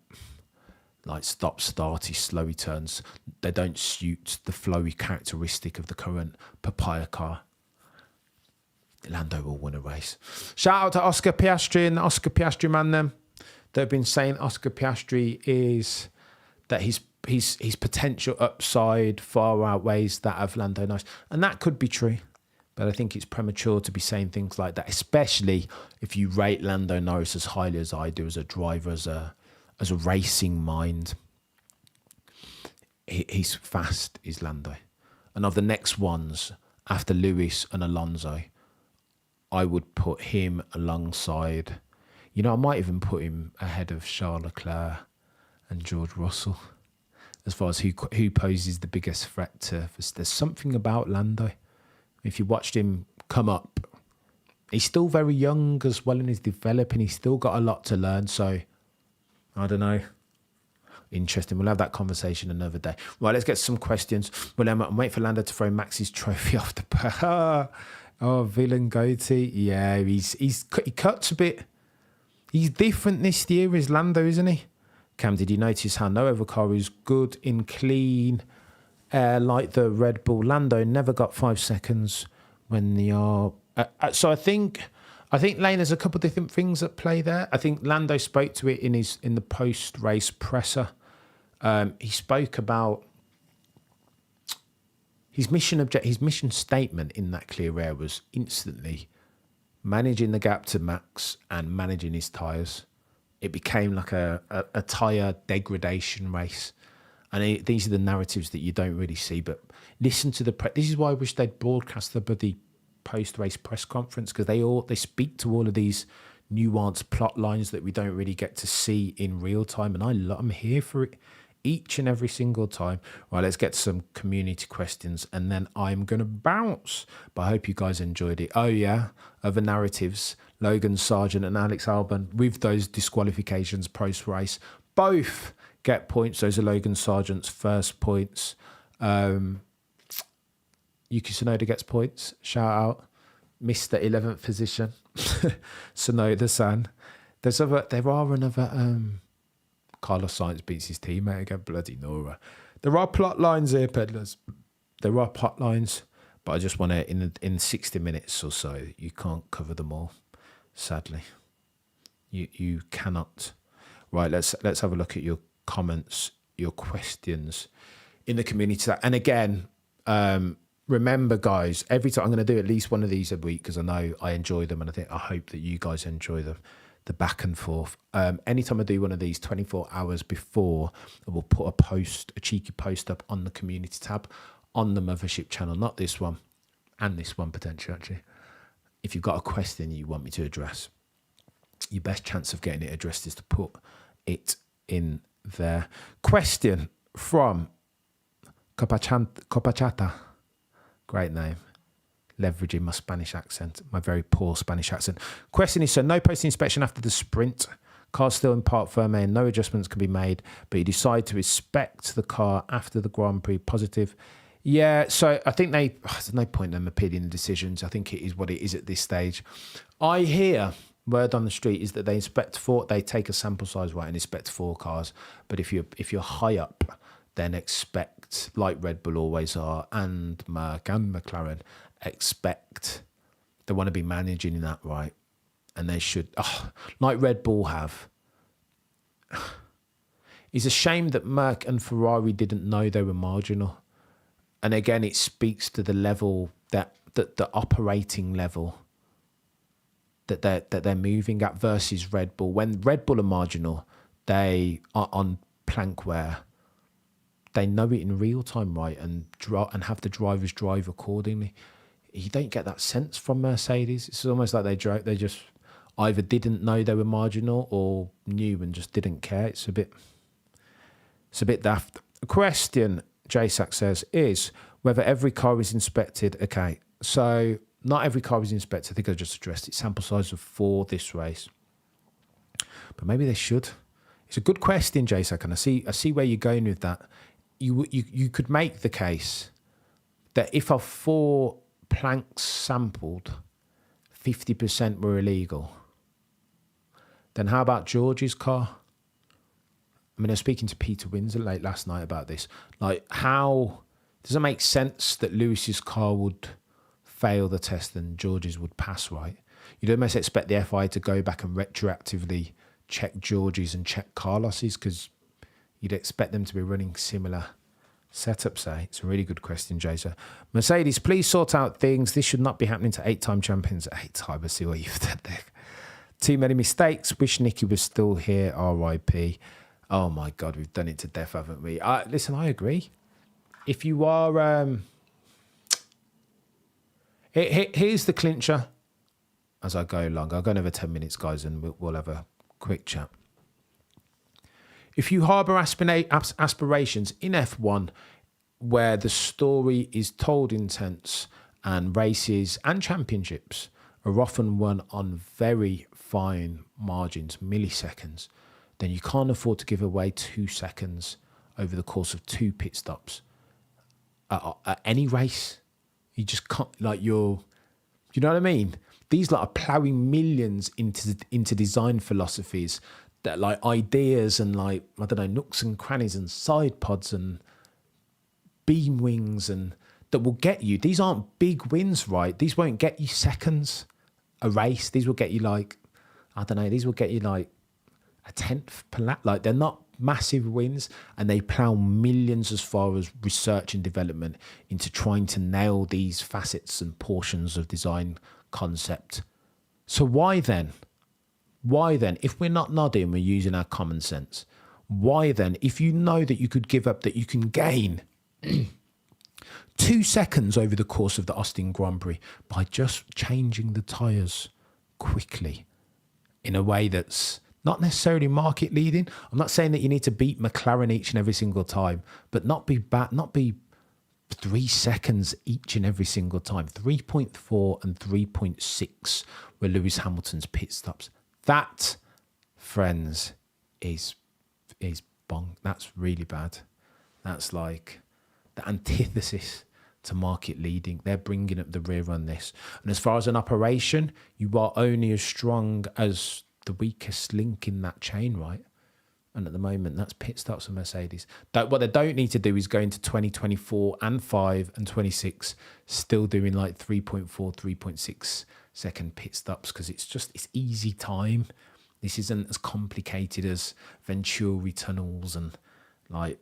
like stop-starty, slowy turns. They don't suit the flowy characteristic of the current papaya car. Lando will win a race. Shout out to Oscar Piastri and the Oscar Piastri man then. They've been saying Oscar Piastri is that his potential upside far outweighs that of Lando Norris. And that could be true. But I think it's premature to be saying things like that, especially if you rate Lando Norris as highly as I do as a driver, as a racing mind. He's fast, is Lando. And of the next ones, after Lewis and Alonso, I would put him alongside, I might even put him ahead of Charles Leclerc and George Russell, as far as who poses the biggest threat to. There's something about Lando. If you watched him come up, he's still very young as well and he's developing. He's still got a lot to learn. So, I don't know. Interesting. We'll have that conversation another day. Right, let's get some questions. Well, I'm waiting for Lando to throw Max's trophy off the bar. Oh, villain goatee. Yeah, he cuts a bit. He's different this year, is Lando, isn't he? Cam, did you notice how no other car is good in clean air like the Red Bull? Lando never got 5 seconds when they are. So I think Lane, there's a couple of different things at play there. I think Lando spoke to it in the post race presser. He spoke about his mission statement in that clear air was instantly managing the gap to Max and managing his tyres. It became like a tyre degradation race. And these are the narratives that you don't really see. But listen to this is why I wish they'd broadcast the bloody post-race press conference, because they speak to all of these nuanced plot lines that we don't really get to see in real time. And I'm here for it each and every single time. Right, let's get to some community questions and then I'm going to bounce. But I hope you guys enjoyed it. Oh yeah, other narratives. Logan Sargent and Alex Albon with those disqualifications post-race. Both get points. Those are Logan Sargent's first points. Yuki Tsunoda gets points. Shout out. Mr. 11th position. Tsunoda-san. There are another... Carlos Sainz beats his teammate again. Bloody Nora. There are plot lines here, peddlers. There are plot lines. But I just want to, in 60 minutes or so, you can't cover them all. Sadly. You cannot. Right, let's have a look at your comments, your questions in the community. And again, remember, guys, every time I'm going to do at least one of these a week because I know I enjoy them and I hope that you guys enjoy them. The back and forth. Anytime I do one of these 24 hours before, I will put a cheeky post up on the community tab on the Mothership channel, not this one, and this one potentially actually. If you've got a question you want me to address, your best chance of getting it addressed is to put it in there. Question from Copachata. Great name. Leveraging my Spanish accent, my very poor Spanish accent. Question is, so no post-inspection after the sprint. Car's still in parc fermé and no adjustments can be made, but you decide to inspect the car after the Grand Prix. Positive. Yeah, so I think there's no point in them appealing the decisions. I think it is what it is at this stage. I hear word on the street is that they take a sample size right and inspect 4 cars. But if you're high up, then expect, like Red Bull always are, and Merc and McLaren, they want to be managing that right, and they should, like Red Bull have. It's a shame that Merc and Ferrari didn't know they were marginal, and again, it speaks to the level that the operating level that they're moving at versus Red Bull. When Red Bull are marginal, they are on plank wear. They know it in real time, right, and have the drivers drive accordingly. You don't get that sense from Mercedes. It's almost like they just either didn't know they were marginal or knew and just didn't care. It's a bit daft. A question, JSAC says, is whether every car is inspected. Okay, so not every car is inspected. I think I just addressed it. Sample size of 4 this race. But maybe they should. It's a good question, Jason. I see where you're going with that. You could make the case that if of 4 planks sampled, 50% were illegal, then how about George's car? I mean, I was speaking to Peter Windsor late last night about this. Like, how does it make sense that Lewis's car would fail the test and George's would pass, right? You'd almost expect the FIA to go back and retroactively check George's and check Carlos's, because you'd expect them to be running similar setups. It's a really good question, Jason. Mercedes, please sort out things. This should not be happening to 8-time champions at 8 times. I see what you've done there. Too many mistakes. Wish Nicky was still here. RIP. Oh my God, we've done it to death, haven't we? Listen, I agree. If you are... here's the clincher as I go along. I'll go another 10 minutes, guys, and we'll have a quick chat. If you harbour aspirations in F1 where the story is told in tense and races and championships are often won on very fine margins, milliseconds, then you can't afford to give away 2 seconds over the course of 2 pit stops at any race. You just can't, like, you know what I mean? These are ploughing millions into design philosophies that, like, ideas and, like, I don't know, nooks and crannies and side pods and beam wings, and that will get you. These aren't big wins, right? These won't get you seconds a race. These will get you, like, I don't know, these will get you like a 10th per lap. Like, they're not massive wins, and they plough millions as far as research and development into trying to nail these facets and portions of design concept. So why then, if we're not nodding, we're using our common sense, why then, if you know that you could give up, that you can gain 2 seconds over the course of the Austin Grand Prix by just changing the tyres quickly in a way that's not necessarily market leading. I'm not saying that you need to beat McLaren each and every single time, but not be 3 seconds each and every single time. 3.4 and 3.6 were Lewis Hamilton's pit stops. That, friends, is bong. That's really bad. That's like the antithesis to market leading. They're bringing up the rear on this. And as far as an operation, you are only as strong as the weakest link in that chain, right? And at the moment, that's pit stops for Mercedes. What they don't need to do is go into 2024 and 5 and 26 still doing like 3.4, 3.6 second pit stops, because it's easy time. This isn't as complicated as Venturi tunnels and like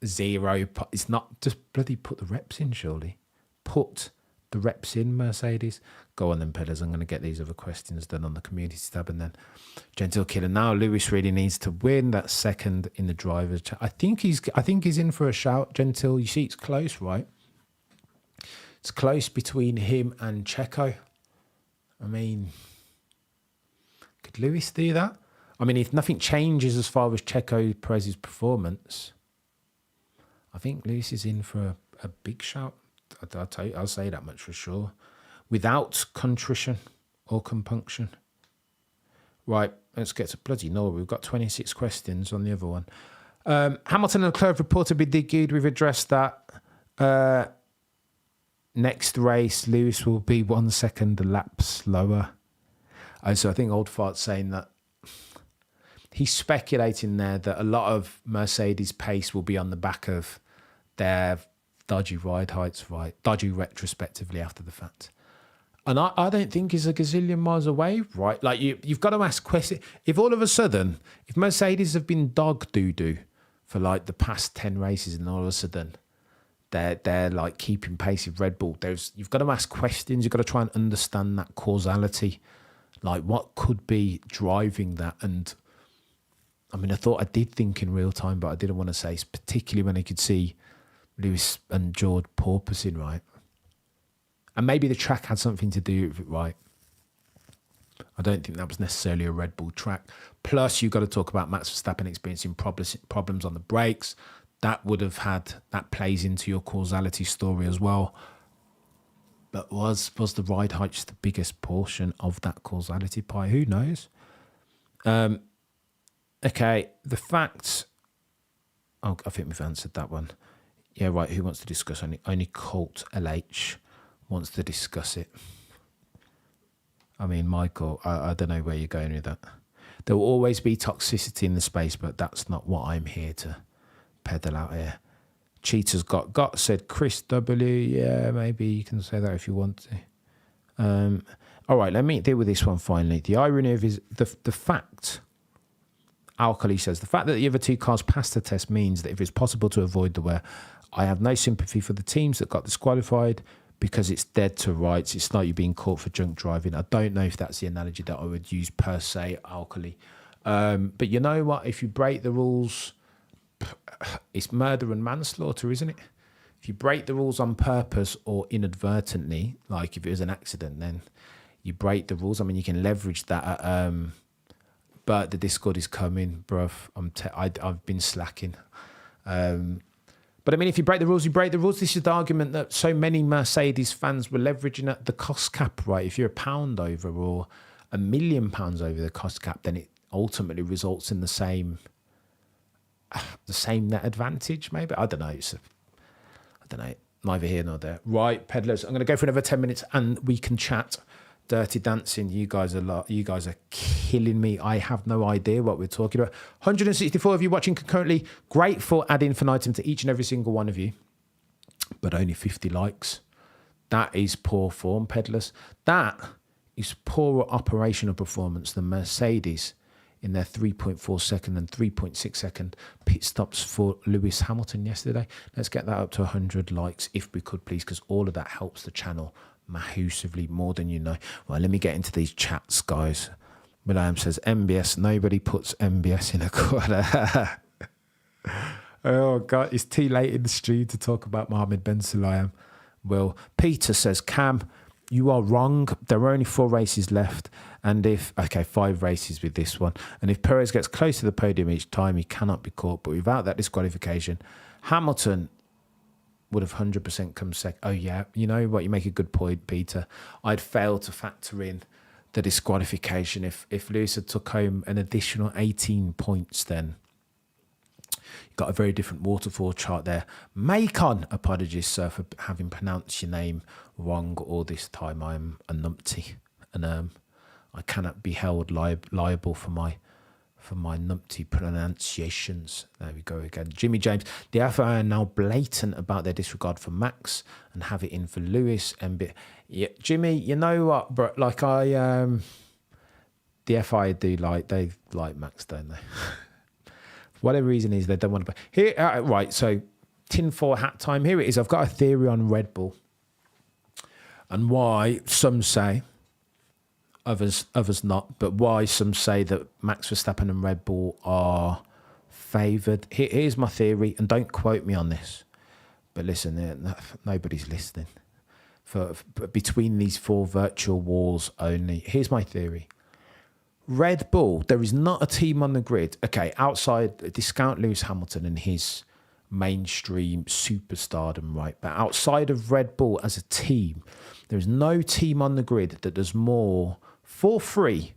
zero. It's not, just bloody put the reps in, surely. Put the reps in, Mercedes. Go on then, Perez. I'm going to get these other questions done on the community tab, and then Gentile Killer. Now Lewis really needs to win that second in the drivers' chat. I think he's in for a shout, Gentile. You see, it's close, right? It's close between him and Checo. I mean, could Lewis do that? I mean, if nothing changes as far as Checo Perez's performance, I think Lewis is in for a big shout. I'll say that much for sure. Without contrition or compunction. Right, let's get to bloody no. We've got 26 questions on the other one. Hamilton and Leclerc reportedly did good. We've addressed that. Next race, Lewis will be 1 second a lap slower. So I think Old Fart's saying that he's speculating there that a lot of Mercedes' pace will be on the back of their dodgy ride heights, right? Dodgy retrospectively after the fact. And I don't think he's a gazillion miles away, right? Like, you've got to ask questions. If all of a sudden, if Mercedes have been dog doo-doo for like the past 10 races, and all of a sudden they're like keeping pace with Red Bull, you've got to ask questions. You've got to try and understand that causality. Like, what could be driving that? And I mean, I did think in real time, but I didn't want to say, particularly when I could see Lewis and George porpoising, right? And maybe the track had something to do with it, right? I don't think that was necessarily a Red Bull track. Plus, you've got to talk about Max Verstappen experiencing problems on the brakes. That plays into your causality story as well. But was the ride height the biggest portion of that causality pie? Who knows? Okay, the fact. Oh, I think we've answered that one. Yeah, right. Who wants to discuss? Only Colt LH wants to discuss it. I mean, Michael, I don't know where you're going with that. There will always be toxicity in the space, but that's not what I'm here to peddle out here. Cheetah's got said Chris W. Yeah, maybe you can say that if you want to. All right, let me deal with this one finally. The irony of is the fact. Alkali says, the fact that the other two cars passed the test means that if it's possible to avoid the wear, I have no sympathy for the teams that got disqualified because it's dead to rights. It's like you being caught for drunk driving. I don't know if that's the analogy that I would use per se, Alkali. But you know what? If you break the rules, it's murder and manslaughter, isn't it? If you break the rules on purpose or inadvertently, like if it was an accident, then you break the rules. I mean, you can leverage that at... but the Discord is coming, bruv. I've been slacking. But I mean, if you break the rules, you break the rules. This is the argument that so many Mercedes fans were leveraging at the cost cap, right? If you're £1 over or £1 million over the cost cap, then it ultimately results in the same net advantage, maybe. I don't know. I don't know. Neither here nor there. Right, peddlers. I'm going to go for another 10 minutes and we can chat. Dirty Dancing, you guys are killing me. I have no idea what we're talking about. 164 of you watching concurrently. Grateful ad infinitum to each and every single one of you. But only 50 likes. That is poor form, peddlers. That is poorer operational performance than Mercedes in their 3.4 second and 3.6 second pit stops for Lewis Hamilton yesterday. Let's get that up to 100 likes if we could, please, because all of that helps the channel massively, more than you know. Well, let me get into these chats, guys. William says, MBS, nobody puts MBS in a corner. Oh, God, it's too late in the stream to talk about Mohammed Ben Sulayem. Well, Peter says, Cam, you are wrong. There are only 4 races left. And 5 races with this one. And if Perez gets close to the podium each time, he cannot be caught. But without that disqualification, Hamilton would have 100% come second. Oh, yeah. You know what? You make a good point, Peter. I'd failed to factor in the disqualification. If Lewis had took home an additional 18 points, then you got a very different waterfall chart there. Macon, apologies, sir, for having pronounced your name wrong all this time. I'm a numpty. And I cannot be held liable for my numpty pronunciations. There we go again. Jimmy James. The FIA are now blatant about their disregard for Max and have it in for Lewis. And yeah, Jimmy, you know what, bro? Like the FIA they like Max, don't they? For whatever reason is they don't want to. Here, right. So tinfoil hat time. Here it is. I've got a theory on Red Bull and why some say. Others not, but why some say that Max Verstappen and Red Bull are favoured. Here's my theory, and don't quote me on this, but listen, nobody's listening. For between these 4 virtual walls only, here's my theory. Red Bull, there is not a team on the grid, okay, outside, discount Lewis Hamilton and his mainstream superstardom, right? But outside of Red Bull as a team, there is no team on the grid that does more for free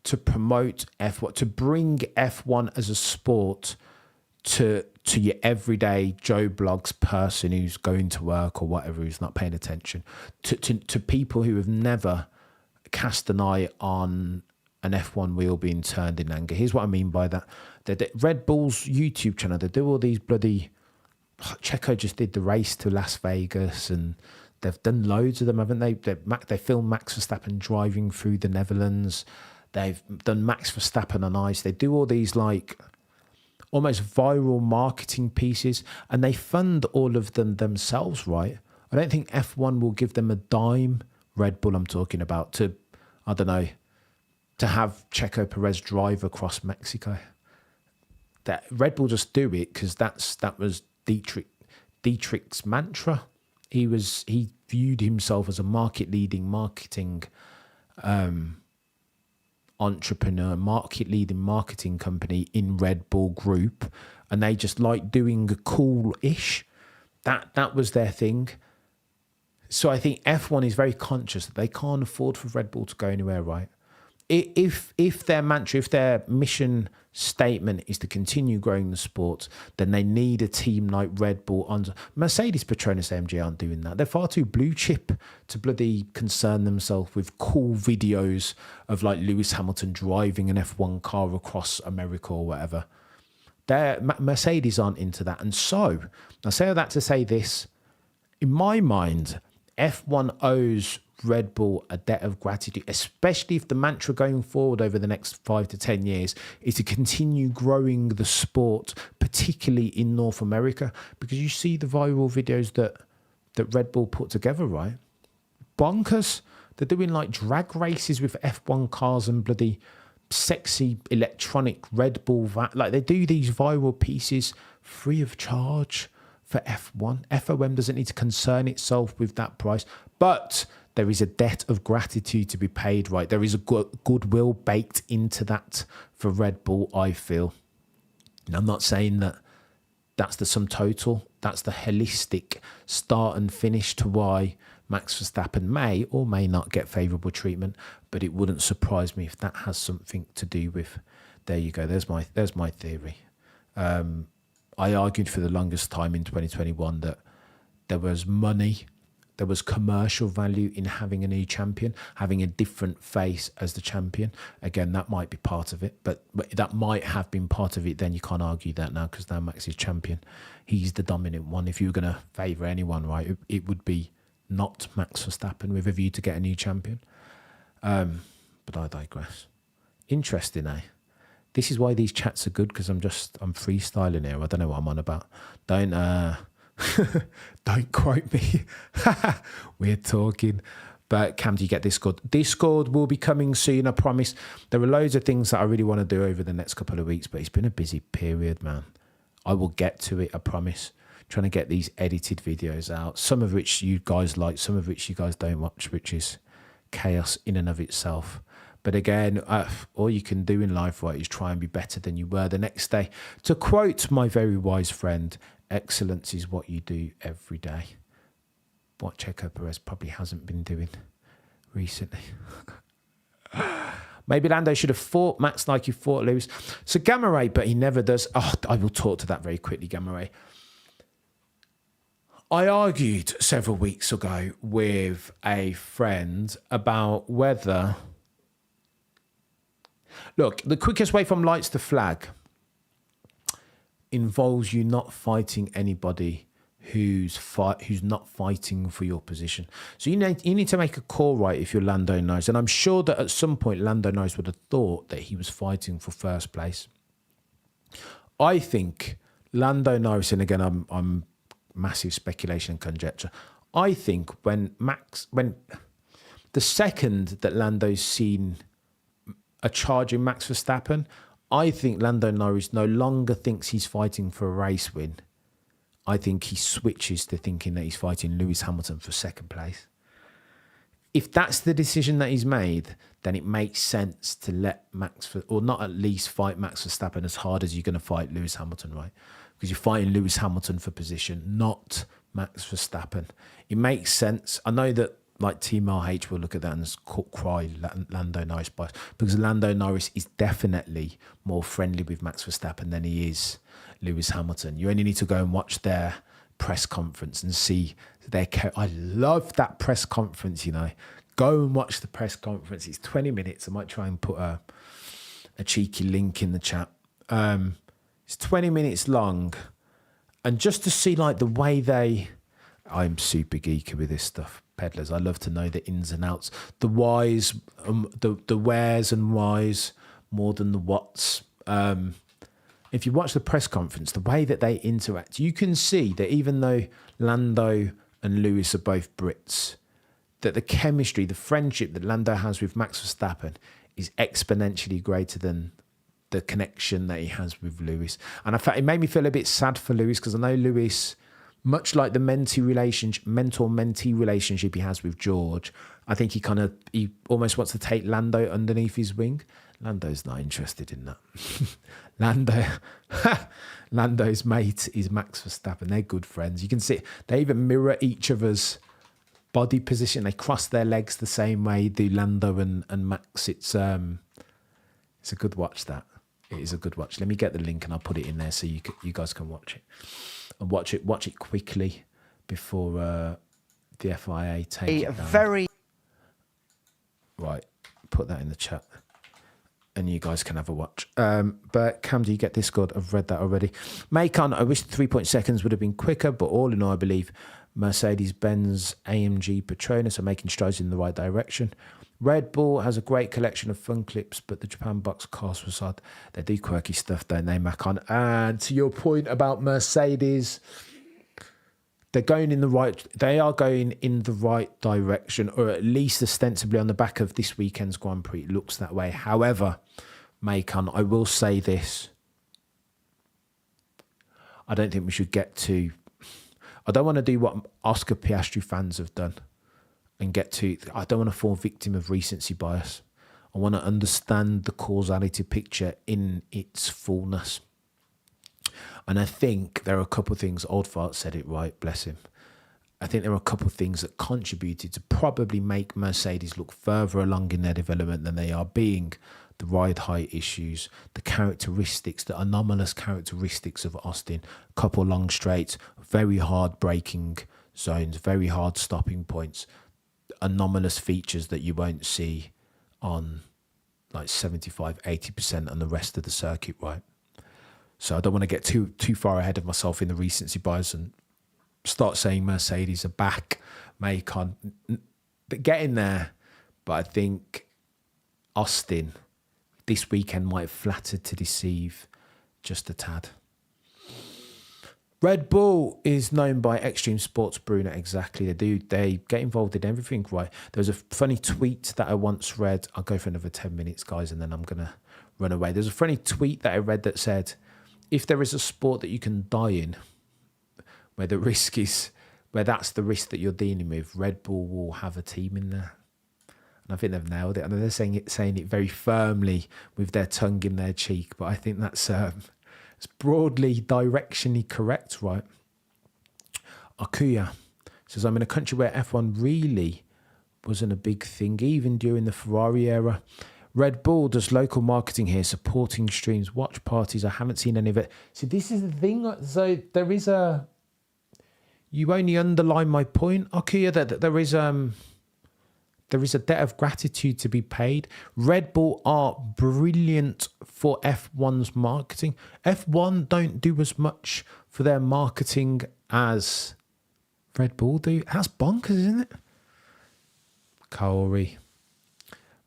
to promote F1, to bring F1 as a sport to your everyday Joe Blogs person who's going to work or whatever, who's not paying attention, to people who have never cast an eye on an F1 wheel being turned in anger. Here's what I mean by that. Red Bull's YouTube channel, they do all these bloody... Checo just did the race to Las Vegas and they've done loads of them, haven't they? They filmed Max Verstappen driving through the Netherlands. They've done Max Verstappen on ice. They do all these like almost viral marketing pieces and they fund all of them themselves, right? I don't think F1 will give them a dime, Red Bull I'm talking about, to, I don't know, to have Checo Perez drive across Mexico. That Red Bull just do it because that was Dietrich's mantra. He viewed himself as a marketing entrepreneur, market-leading marketing company in Red Bull Group, and they just like doing cool-ish. That was their thing. So I think F1 is very conscious that they can't afford for Red Bull to go anywhere, right? if their mantra, if their mission statement is to continue growing the sport, then they need a team like Red Bull. Mercedes, Petronas, AMG aren't doing that. They're far too blue chip to bloody concern themselves with cool videos of like Lewis Hamilton driving an F1 car across America or whatever. Mercedes aren't into that. And so I say all that to say this: in my mind, F1 owes Red Bull a debt of gratitude, especially if the mantra going forward over the next 5 to 10 years is to continue growing the sport, particularly in North America, because you see the viral videos that Red Bull put together, right? Bonkers. They're doing like drag races with F1 cars and bloody sexy electronic Red Bull like they do these viral pieces free of charge for F1. FOM doesn't need to concern itself with that price, but there is a debt of gratitude to be paid, right? There is a goodwill baked into that for Red Bull, I feel. And I'm not saying that that's the sum total. That's the holistic start and finish to why Max Verstappen may or may not get favourable treatment, but it wouldn't surprise me if that has something to do with. There you go. There's my theory. I argued for the longest time in 2021 that there was money, there was commercial value in having a new champion, having a different face as the champion. Again, that might be part of it, but that might have been part of it. Then you can't argue that now because now Max is champion. He's the dominant one. If you were going to favour anyone, right, it would be not Max Verstappen with a view to get a new champion. But I digress. Interesting, eh? This is why these chats are good, because I'm freestyling here. I don't know what I'm on about. Don't quote me. We're talking. But Cam, do you get Discord? Discord will be coming soon, I promise. There are loads of things that I really want to do over the next couple of weeks, but it's been a busy period, man. I will get to it, I promise. Trying to get these edited videos out, some of which you guys like, some of which you guys don't watch, which is chaos in and of itself. But again, all you can do in life, right, is try and be better than you were the next day. To quote my very wise friend, excellence is what you do every day. What Sergio Perez probably hasn't been doing recently. Maybe Lando should have fought Max like he fought Lewis. So Gamma Ray, but he never does. Oh, I will talk to that very quickly, Gamma Ray. I argued several weeks ago with a friend about whether... Look, the quickest way from lights to flag involves you not fighting anybody who's not fighting for your position. So you need to make a call, right, if you're Lando Norris. And I'm sure that at some point Lando Norris would have thought that he was fighting for first place. I think Lando Norris, and again, I'm massive speculation and conjecture. I think when the second that Lando's seen a charge in Max Verstappen, I think Lando Norris no longer thinks he's fighting for a race win. I think he switches to thinking that he's fighting Lewis Hamilton for second place. If that's the decision that he's made, then it makes sense to let or not at least fight Max Verstappen as hard as you're going to fight Lewis Hamilton, right? Because you're fighting Lewis Hamilton for position, not Max Verstappen. It makes sense. I know that like Team LH will look at that and cry Lando Norris bias, because Lando Norris is definitely more friendly with Max Verstappen than he is Lewis Hamilton. You only need to go and watch their press conference and see I love that press conference, you know. Go and watch the press conference. It's 20 minutes. I might try and put a cheeky link in the chat. It's 20 minutes long. And just to see like the way I'm super geeky with this stuff, peddlers. I love to know the ins and outs, the whys, the wheres and whys more than the whats. If you watch the press conference, the way that they interact, you can see that even though Lando and Lewis are both Brits, that the chemistry, the friendship that Lando has with Max Verstappen is exponentially greater than the connection that he has with Lewis. And in fact, it made me feel a bit sad for Lewis, because I know Lewis, much like the mentor-mentee relationship he has with George, I think he almost wants to take Lando underneath his wing. Lando's not interested in that. Lando's mate is Max Verstappen. They're good friends. You can see they even mirror each other's body position. They cross their legs the same way do Lando and Max. It's a good watch, that. It is a good watch. Let me get the link and I'll put it in there so you guys can watch it. And watch it quickly before the FIA take it down. Right, put that in the chat. And you guys can have a watch. But Cam, do you get Discord? I've read that already. Macon, I wish 3 seconds would have been quicker, but all in all, I believe Mercedes-Benz AMG Petronas are making strides in the right direction. Red Bull has a great collection of fun clips, but the Japan box cars was hard. They do quirky stuff, don't they, Macon? And to your point about Mercedes, they are going in the right direction, or at least ostensibly on the back of this weekend's Grand Prix. It looks that way. However, Macon, I will say this. I don't think we should get to... I don't want to do what Oscar Piastri fans have done and get to... I don't want to fall victim of recency bias. I want to understand the causality picture in its fullness. And I think there are a couple of things, Old Fart said it right, bless him. I think there are a couple of things that contributed to probably make Mercedes look further along in their development than they are, being the ride height issues, the characteristics, the anomalous characteristics of Austin, couple long straights, very hard braking zones, very hard stopping points, anomalous features that you won't see on like 75, 80% on the rest of the circuit, right? So I don't want to get too far ahead of myself in the recency bias and start saying Mercedes are back, Macon. Getting there, but I think Austin this weekend might have flattered to deceive just a tad. Red Bull is known by extreme sports, Bruno. Exactly, they get involved in everything, right? There was a funny tweet that I once read. I'll go for another 10 minutes, guys, and then I'm going to run away. There's a funny tweet that I read that said, if there is a sport that you can die in, where that's the risk that you're dealing with, Red Bull will have a team in there. And I think they've nailed it. I know they're saying it very firmly with their tongue in their cheek, but I think that's it's broadly directionally correct, right? Akuya says, I'm in a country where F1 really wasn't a big thing, even during the Ferrari era. Red Bull does local marketing here, supporting streams, watch parties. I haven't seen any of it. So this is the thing. So there is you only underline my point, Akuya, that there is a debt of gratitude to be paid. Red Bull are brilliant for F1's marketing. F1 don't do as much for their marketing as Red Bull do. That's bonkers, isn't it? Kaori.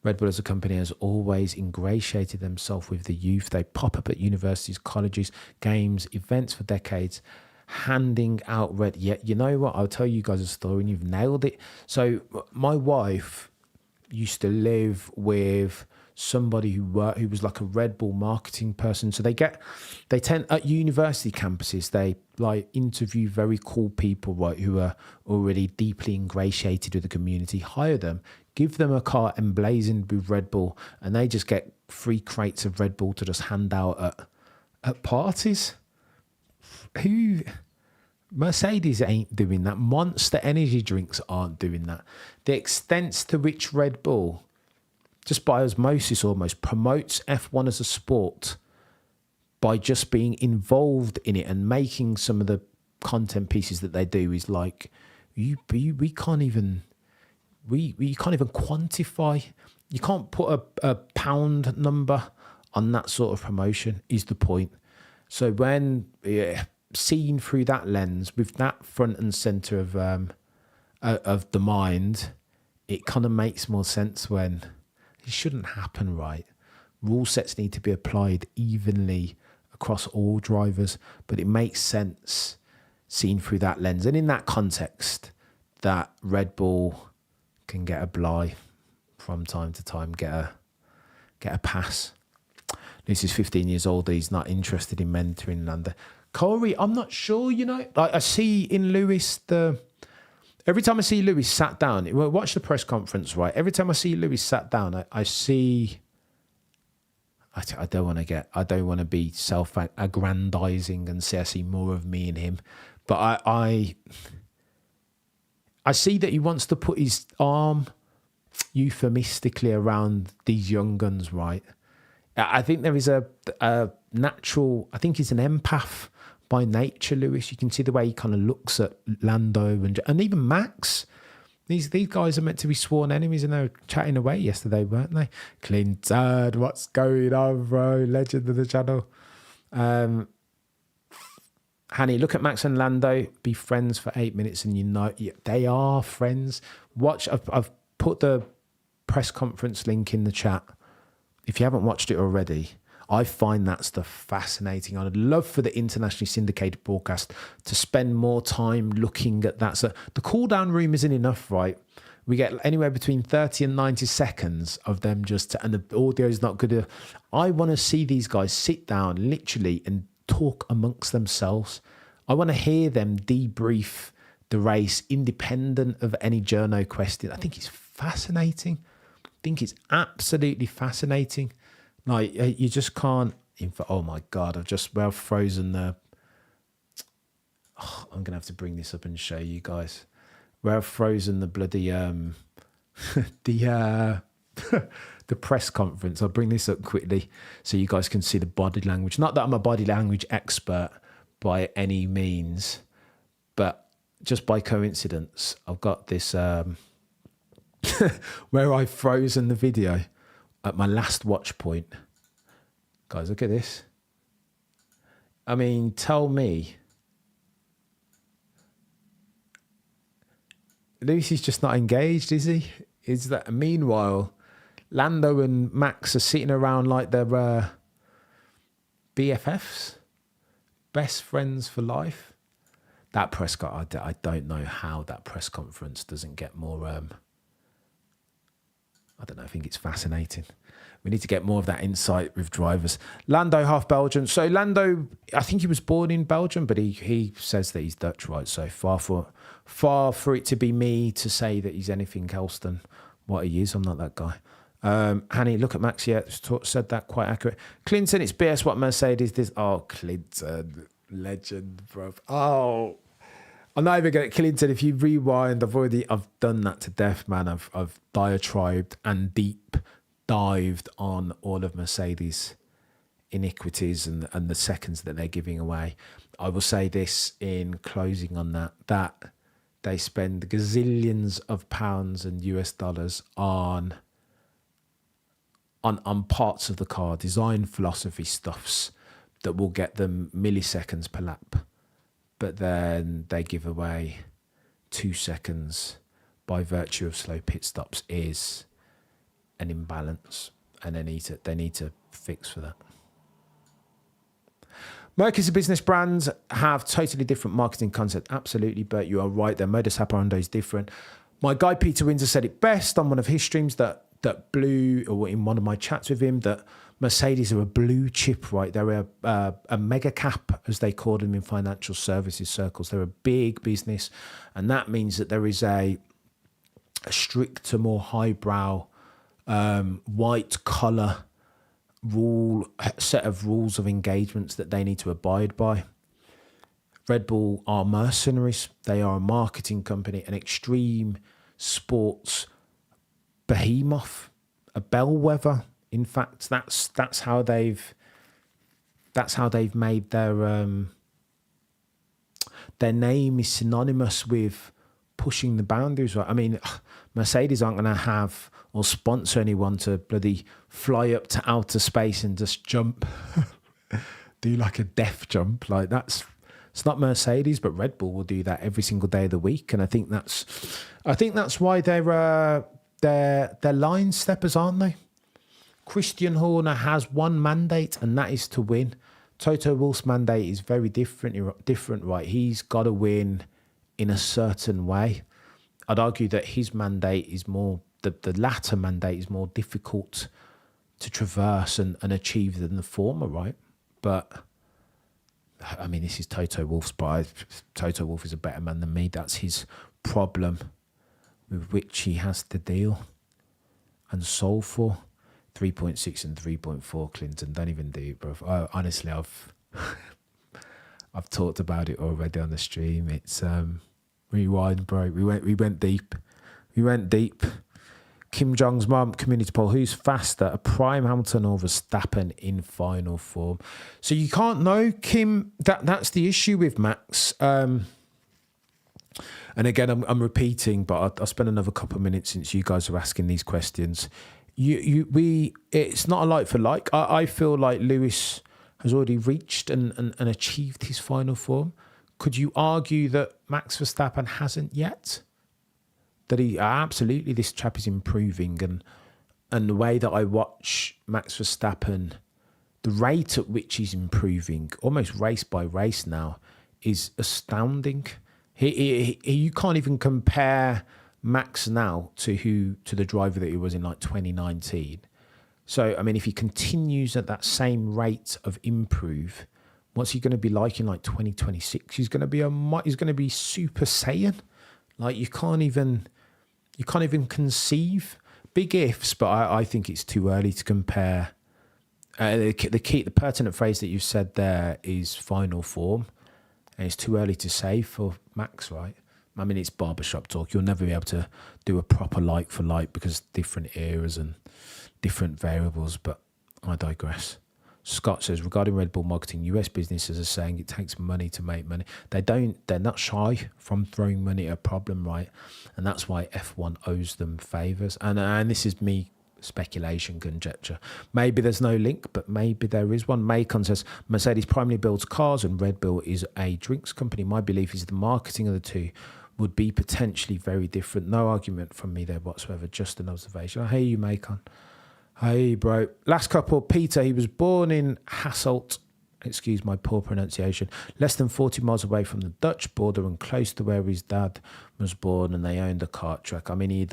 Red Bull as a company has always ingratiated themselves with the youth. They pop up at universities, colleges, games, events for decades, handing out red. Yeah, you know what? I'll tell you guys a story and you've nailed it. So my wife used to live with somebody who was like a Red Bull marketing person. So they tend at university campuses, they like interview very cool people, right, who are already deeply ingratiated with the community, hire them, give them a car emblazoned with Red Bull, and they just get free crates of Red Bull to just hand out at parties. Mercedes ain't doing that. Monster energy drinks aren't doing that. The extent to which Red Bull, just by osmosis almost, promotes F1 as a sport by just being involved in it and making some of the content pieces that they do is like, we can't even quantify. You can't put a pound number on that sort of promotion, is the point. So when seen through that lens, with that front and center of the mind, it kind of makes more sense when it shouldn't happen, right? Rule sets need to be applied evenly across all drivers, but it makes sense seen through that lens. And in that context, that Red Bull can get a bly from time to time, get a pass. Lucy's 15 years old. He's not interested in mentoring Lando. Corey, I'm not sure, you know. Like I see in Lewis, every time I see Lewis sat down, watch the press conference, right? Every time I see Lewis sat down, I see, I don't want to be self-aggrandizing and say I see more of me in him. But I see that he wants to put his arm euphemistically around these young guns, right? I think there is a natural, I think he's an empath by nature, Lewis. You can see the way he kind of looks at Lando and even Max. These guys are meant to be sworn enemies, and they were chatting away yesterday, weren't they? Clinton, what's going on, bro? Legend of the channel. Hanny, look at Max and Lando. Be friends for 8 minutes, and you know they are friends. Watch. I've put the press conference link in the chat. If you haven't watched it already, I find that stuff fascinating. I'd love for the internationally syndicated broadcast to spend more time looking at that. So the cool down room isn't enough, right? We get anywhere between 30 and 90 seconds of them and the audio is not good. I want to see these guys sit down literally and talk amongst themselves. I want to hear them debrief the race independent of any journo question. I think it's fascinating. I think it's absolutely fascinating. Like, you just can't. Oh my God, I've just frozen the. Oh, I'm gonna have to bring this up and show you guys. I've frozen the bloody the press conference. I'll bring this up quickly so you guys can see the body language. Not that I'm a body language expert by any means, but just by coincidence, I've got this where I've frozen the video at my last watch point. Guys, look at this. I mean, tell me. Lucy's just not engaged, is he? Is that? Meanwhile, Lando and Max are sitting around like they're BFFs, best friends for life. That press conference, I don't know how that press conference doesn't get more. I don't know. I think it's fascinating. We need to get more of that insight with drivers. Lando, half Belgian. So Lando, I think he was born in Belgium, but he says that he's Dutch, right? So far for it to be me to say that he's anything else than what he is. I'm not that guy. Hanny, look at Max. Yeah, said that quite accurate. Clinton, it's BS what Mercedes did. Oh, Clinton, legend, bro. Oh, I'm not even going to Clinton. If you rewind, I've done that to death, man. I've diatribed and deep dived on all of Mercedes' iniquities and the seconds that they're giving away. I will say this in closing on that they spend gazillions of pounds and US dollars on parts of the car, design philosophy stuffs that will get them milliseconds per lap, but then they give away 2 seconds by virtue of slow pit stops is an imbalance, and they need to fix for that. Merc is a business brand, have totally different marketing concept. Absolutely, but you are right. Their modus operandi is different. My guy Peter Windsor said it best on one of his streams that blue, or in one of my chats with him, that Mercedes are a blue chip, right? They're a mega cap, as they call them in financial services circles. They're a big business, and that means that there is a stricter, more highbrow, white collar set of rules of engagements that they need to abide by. Red Bull are mercenaries. They are a marketing company, an extreme sports behemoth, a bellwether. In fact, that's how they've made their name is synonymous with pushing the boundaries. Right? I mean, Mercedes aren't going to have or sponsor anyone to bloody fly up to outer space and just jump, do like a death jump. Like it's not Mercedes, but Red Bull will do that every single day of the week, and I think that's why they're line steppers, aren't they? Christian Horner has one mandate, and that is to win. Toto Wolff's mandate is very different, right? He's got to win in a certain way. I'd argue that his mandate is more, the latter mandate is more difficult to traverse and achieve than the former, right? But, I mean, this is Toto Wolff's pride. Toto Wolff is a better man than me. That's his problem with which he has to deal and solve for. 3.6 and 3.4, Clinton. Don't even do it, bro. Honestly, I've talked about it already on the stream. It's Rewind, bro. We went deep. We went deep. Kim Jong's mum, community poll. Who's faster, a prime Hamilton or Verstappen in final form? So you can't know, Kim. That's the issue with Max. And again, I'm repeating, but I'll spend another couple of minutes since you guys are asking these questions. It's not a like for like. I feel like Lewis has already reached and achieved his final form. Could you argue that Max Verstappen hasn't yet? That he absolutely, this chap is improving, and the way that I watch Max Verstappen, the rate at which he's improving, almost race by race now, is astounding. You can't even compare Max now to the driver that he was in like 2019. So I mean, if he continues at that same rate of improve, what's he going to be like in like 2026? He's going to be Super Saiyan. Like you can't even conceive. Big ifs, but I think it's too early to compare. The pertinent phrase that you've said there is final form, and it's too early to say for Max, right? I mean, it's barbershop talk. You'll never be able to do a proper like for like because different eras and different variables, but I digress. Scott says, regarding Red Bull marketing, US businesses are saying it takes money to make money. They're not shy from throwing money at a problem, right? And that's why F1 owes them favours. And this is me, speculation, conjecture. Maybe there's no link, but maybe there is one. Macon says, Mercedes primarily builds cars and Red Bull is a drinks company. My belief is the marketing of the two would be potentially very different. No argument from me there whatsoever, just an observation. I hear you, Macon. Hey, bro. Last couple, Peter. He was born in Hasselt, excuse my poor pronunciation, less than 40 miles away from the Dutch border and close to where his dad was born, and they owned a kart track. I mean, he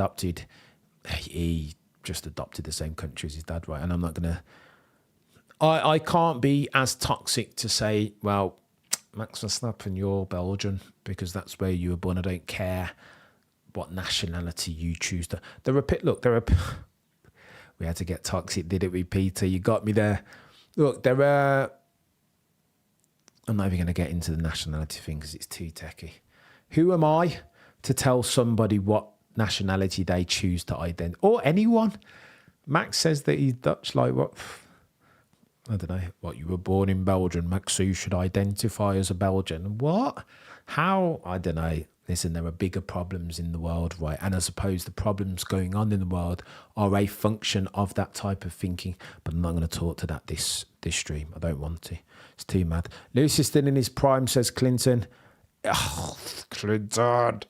just adopted the same country as his dad, right? And I'm not going to... I can't be as toxic to say, well, Max Verstappen, you're Belgian, because that's where you were born. I don't care what nationality you choose to... We had to get toxic, did it, with Peter? You got me there. Look, I'm not even going to get into the nationality thing because it's too techie. Who am I to tell somebody what nationality they choose to identify? Or anyone. Max says that he's Dutch, like what? I don't know. What, you were born in Belgium, Max, so you should identify as a Belgian. What? How? I don't know. Listen, there are bigger problems in the world, right? And I suppose the problems going on in the world are a function of that type of thinking. But I'm not going to talk to that this stream. I don't want to. It's too mad. Lewis is still in his prime, says Clinton. Oh, Clinton.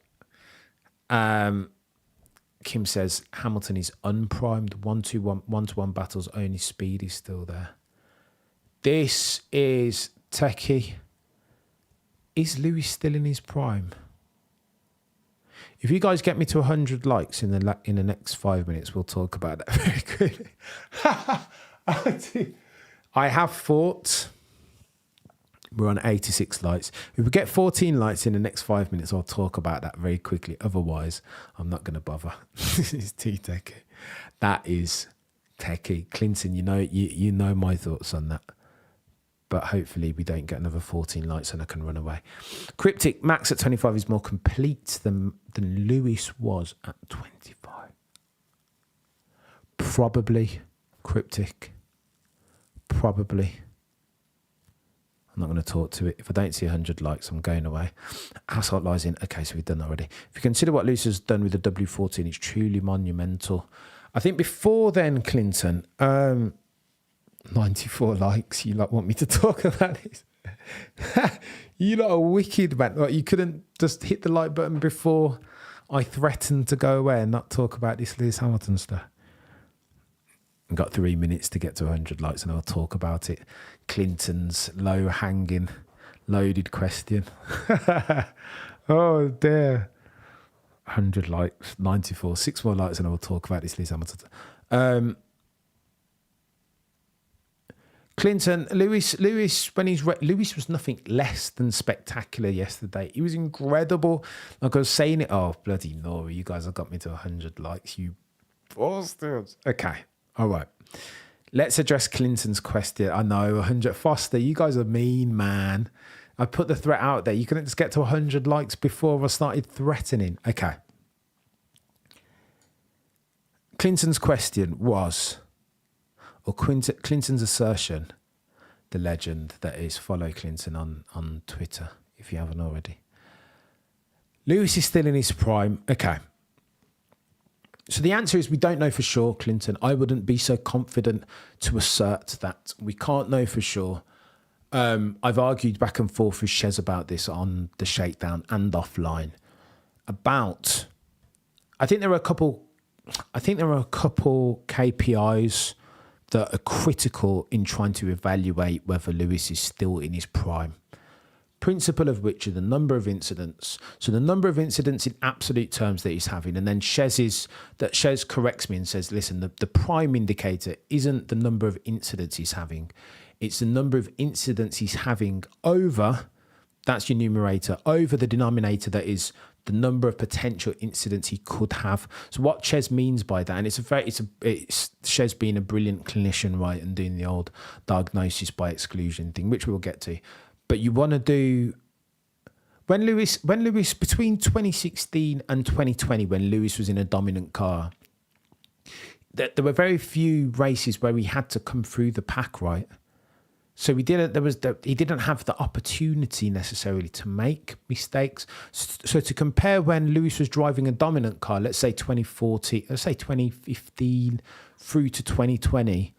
Kim says Hamilton is unprimed. 1-to-1 battles, only speed is still there. This is techie. Is Lewis still in his prime? If you guys get me to 100 likes in the next 5 minutes, we'll talk about that very quickly. I have thought we're on 86 likes. If we get 14 likes in the next 5 minutes, I'll talk about that very quickly. Otherwise, I'm not going to bother. It's too techie. That is techie. Clinton, you know my thoughts on that. But hopefully we don't get another 14 likes and I can run away. Cryptic, Max at 25 is more complete than Lewis was at 25. Probably. Cryptic. Probably. I'm not going to talk to it. If I don't see 100 likes, I'm going away. Assault lies in. Okay, so we've done that already. If you consider what Lewis has done with the W14, it's truly monumental. I think before then, Clinton... 94 likes. You want me to talk about this? You lot are wicked, man. Like, you couldn't just hit the like button before I threatened to go away and not talk about this Lewis Hamilton stuff. I've got 3 minutes to get to 100 likes and I'll talk about it. Clinton's low-hanging, loaded question. Oh, dear. 100 likes, 94, 6 more likes and I will talk about this Lewis Hamilton. Clinton, Lewis, when Lewis was nothing less than spectacular yesterday. He was incredible. Like I was saying it, oh, bloody Nora, you guys have got me to 100 likes, you bastards. Okay, all right. Let's address Clinton's question. I know, 100. Foster, you guys are mean, man. I put the threat out there. You couldn't just get to 100 likes before I started threatening. Okay. Clinton's question was, or Clinton's assertion, the legend that is, follow Clinton on Twitter if you haven't already. Lewis is still in his prime. Okay. So the answer is we don't know for sure, Clinton. I wouldn't be so confident to assert that. We can't know for sure. I've argued back and forth with Shez about this on the shakedown and offline. I think there are a couple KPIs that are critical in trying to evaluate whether Lewis is still in his prime. Principle of which are the number of incidents. So the number of incidents in absolute terms that he's having, and then Shez corrects me and says, listen, the prime indicator isn't the number of incidents he's having. It's the number of incidents he's having over, that's your numerator, over the denominator that is the number of potential incidents he could have. So what Shez means by that, and it's Shez being a brilliant clinician, right, and doing the old diagnosis by exclusion thing, which we'll get to. But you want to do when Lewis between 2016 and 2020, when Lewis was in a dominant car, there were very few races where he had to come through the pack, right? So he didn't have the opportunity necessarily to make mistakes. So to compare when Lewis was driving a dominant car, let's say 2014, let's say 2015 through to 2020,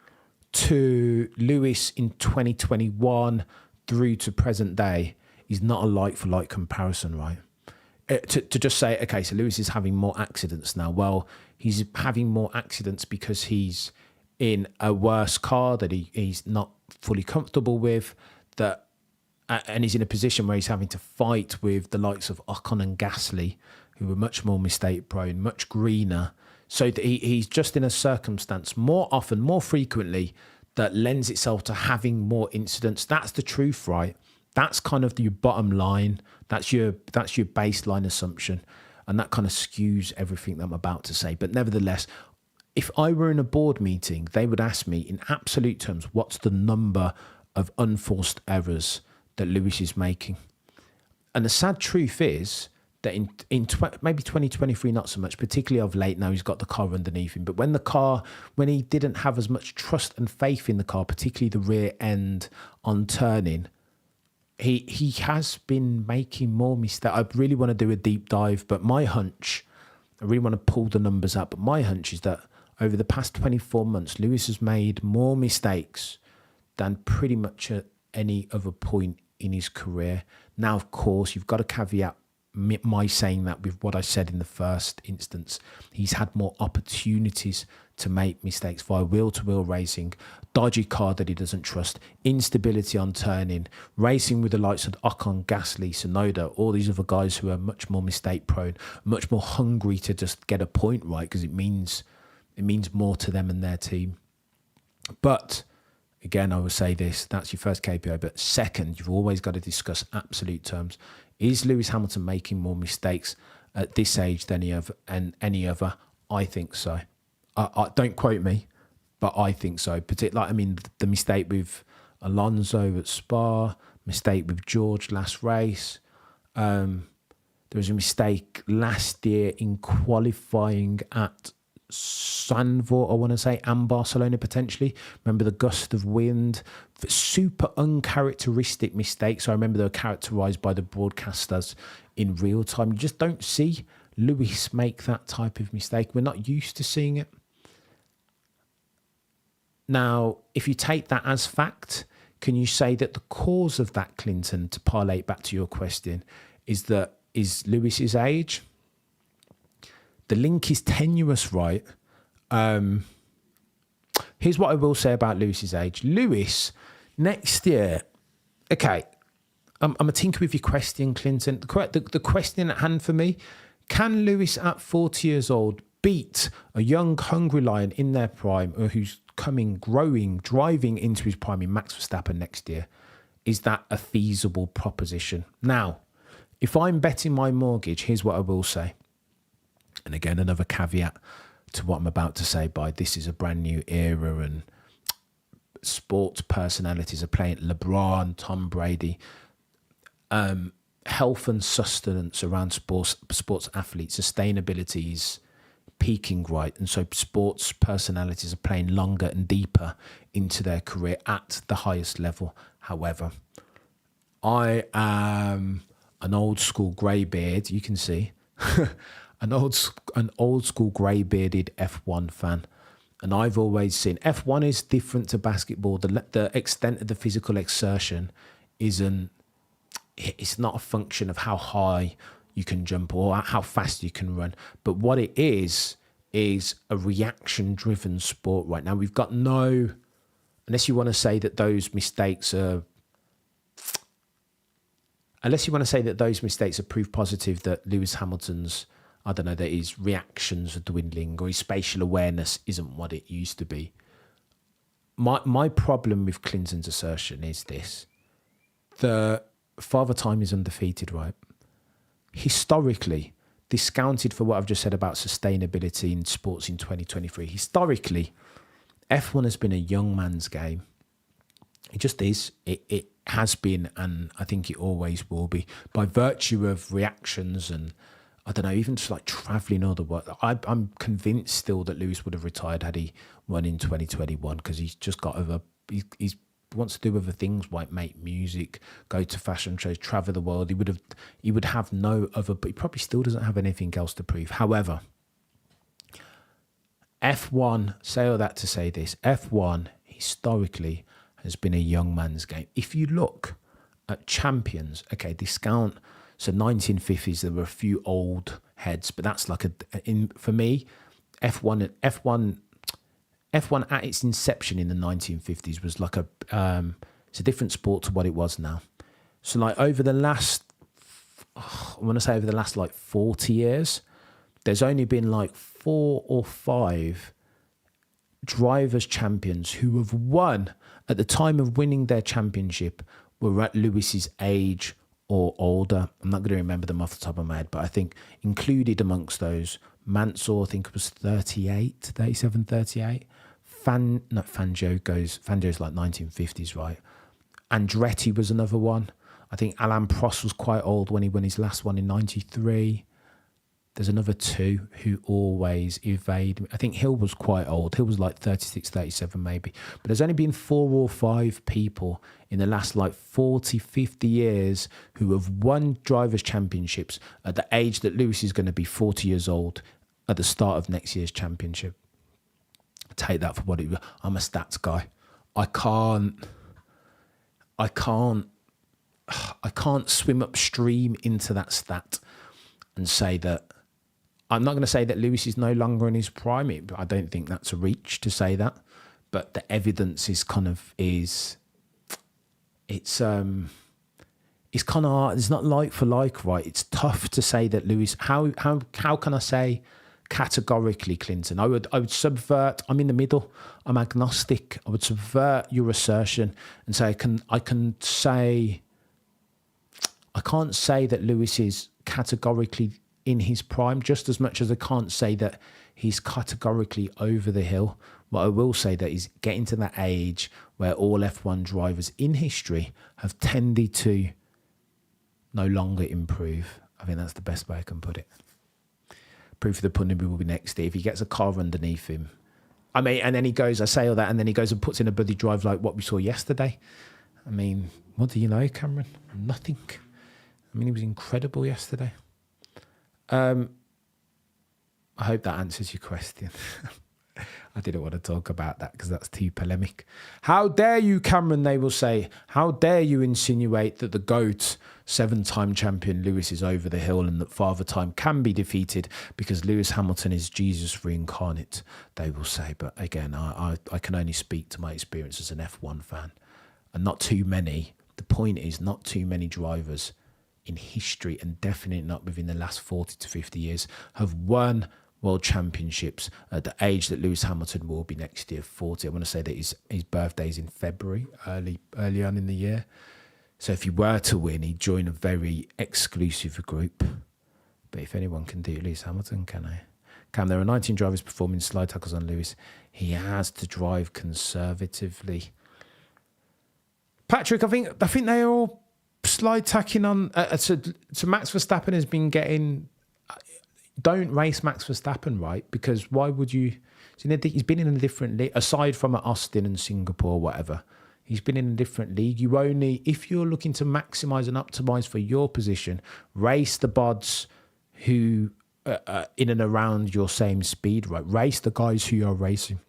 to Lewis in 2021 through to present day, is not a like-for-like comparison, right? To just say, okay, so Lewis is having more accidents now. Well, he's having more accidents because he's in a worse car that he's not fully comfortable with, and he's in a position where he's having to fight with the likes of Ocon and Gasly, who are much more mistake-prone, much greener. So that he's just in a circumstance more often, more frequently, that lends itself to having more incidents. That's the truth, right? That's kind of your bottom line. That's your baseline assumption. And that kind of skews everything that I'm about to say. But nevertheless, if I were in a board meeting, they would ask me in absolute terms, what's the number of unforced errors that Lewis is making? And the sad truth is that in maybe 2023, not so much, particularly of late now he's got the car underneath him. But when he didn't have as much trust and faith in the car, particularly the rear end on turning, he has been making more mistakes. I really want to do a deep dive, but my hunch, I really want to pull the numbers up, but my hunch is that over the past 24 months, Lewis has made more mistakes than pretty much at any other point in his career. Now, of course, you've got to caveat my saying that with what I said in the first instance. He's had more opportunities to make mistakes via wheel-to-wheel racing, dodgy car that he doesn't trust, instability on turning, racing with the likes of Ocon, Gasly, Tsunoda, all these other guys who are much more mistake-prone, much more hungry to just get a point right because it means more to them and their team. But again, I will say this, that's your first KPI. But second, you've always got to discuss absolute terms. Is Lewis Hamilton making more mistakes at this age than any other? I think so. Don't quote me, but I think so. Particularly, the mistake with Alonso at Spa, mistake with George last race. There was a mistake last year in qualifying at Zandvoort, I want to say, and Barcelona potentially. Remember the gust of wind, super uncharacteristic mistakes. I remember they were characterised by the broadcasters in real time. You just don't see Lewis make that type of mistake. We're not used to seeing it. Now, if you take that as fact, can you say that the cause of that, Clinton, to parlay back to your question, is Lewis's age? The link is tenuous, right? Here's what I will say about Lewis's age. Lewis, next year, okay, I'm a tinker with your question, Clinton. The question at hand for me, can Lewis at 40 years old beat a young, hungry lion in their prime, or who's driving into his prime in Max Verstappen next year? Is that a feasible proposition? Now, if I'm betting my mortgage, here's what I will say. And again, another caveat to what I'm about to say by this is a brand new era and sports personalities are playing. LeBron, Tom Brady. health and sustenance around sports athletes, sustainability is peaking, right? And so sports personalities are playing longer and deeper into their career at the highest level. However, I am an old school grey beard, you can see, an old school grey bearded F1 fan. And I've always seen F1 is different to basketball. The extent of the physical exertion it's not a function of how high you can jump or how fast you can run. But what it is a reaction-driven sport right now. We've got unless you want to say that those mistakes are proof positive that Lewis Hamilton's, I don't know, that his reactions are dwindling or his spatial awareness isn't what it used to be. My problem with Clinton's assertion is this. The Father Time is undefeated, right? Historically, discounted for what I've just said about sustainability in sports in 2023, historically, F1 has been a young man's game. It just is. It has been, and I think it always will be, by virtue of reactions and, I don't know, even just like travelling all the world. I'm convinced still that Lewis would have retired had he won in 2021 because he's just got over. He wants to do other things like make music, go to fashion shows, travel the world. He would have no other, but he probably still doesn't have anything else to prove. However, F1, say all that to say this, F1 historically has been a young man's game. If you look at champions, okay, discount. So 1950s, there were a few old heads, but that's like for me, F1 at its inception in the 1950s was like it's a different sport to what it was now. So like over the last like 40 years, there's only been like 4 or 5 drivers' champions who have won at the time of winning their championship were at Lewis's age or older. I'm not going to remember them off the top of my head, but I think included amongst those, Mansell, I think it was 37, 38. Fangio's like 1950s, right? Andretti was another one. I think Alain Prost was quite old when he won his last one in 93. There's another 2 who always evade me. I think Hill was quite old. Hill was like 36, 37 maybe. But there's only been 4 or 5 people in the last like 40, 50 years who have won drivers' championships at the age that Lewis is going to be 40 years old at the start of next year's championship. Take that for what it is. I'm a stats guy. I can't swim upstream into that stat and say that. I'm not going to say that Lewis is no longer in his prime. I don't think that's a reach to say that. But the evidence is kind of it's kind of hard. It's not like for like, right? It's tough to say that Lewis. How can I say categorically, Clinton? I would subvert. I'm in the middle. I'm agnostic. I would subvert your assertion and say I can't say that Lewis is categorically in his prime, just as much as I can't say that he's categorically over the hill. What I will say that he's getting to that age where all F1 drivers in history have tended to no longer improve. I think that's the best way I can put it. Proof of the pudding will be next year. If he gets a car underneath him, I mean, and then he goes, I say all that, and then he goes and puts in a buddy drive like what we saw yesterday. I mean, what do you know, Cameron? Nothing. I mean, he was incredible yesterday. I hope that answers your question. I didn't want to talk about that because that's too polemic. How dare you, Cameron, they will say. How dare you insinuate that the GOAT, 7-time champion Lewis is over the hill and that Father Time can be defeated because Lewis Hamilton is Jesus reincarnate, they will say. But again, I can only speak to my experience as an F1 fan. And not too many. The point is not too many drivers in history, and definitely not within the last 40 to 50 years, have won world championships at the age that Lewis Hamilton will be next year, 40. I want to say that his birthday is in February, early on in the year. So if he were to win, he'd join a very exclusive group. But if anyone can do it, Lewis Hamilton, can I? There are 19 drivers performing slide tackles on Lewis. He has to drive conservatively. Patrick, I think they are all slide tacking on. So Max Verstappen has been getting. Don't race Max Verstappen, right? Because why would you? He's been in a different league, aside from at Austin and Singapore, whatever. He's been in a different league. You only, if you're looking to maximise and optimise for your position, race the bods who are in and around your same speed, right? Race the guys who you're racing.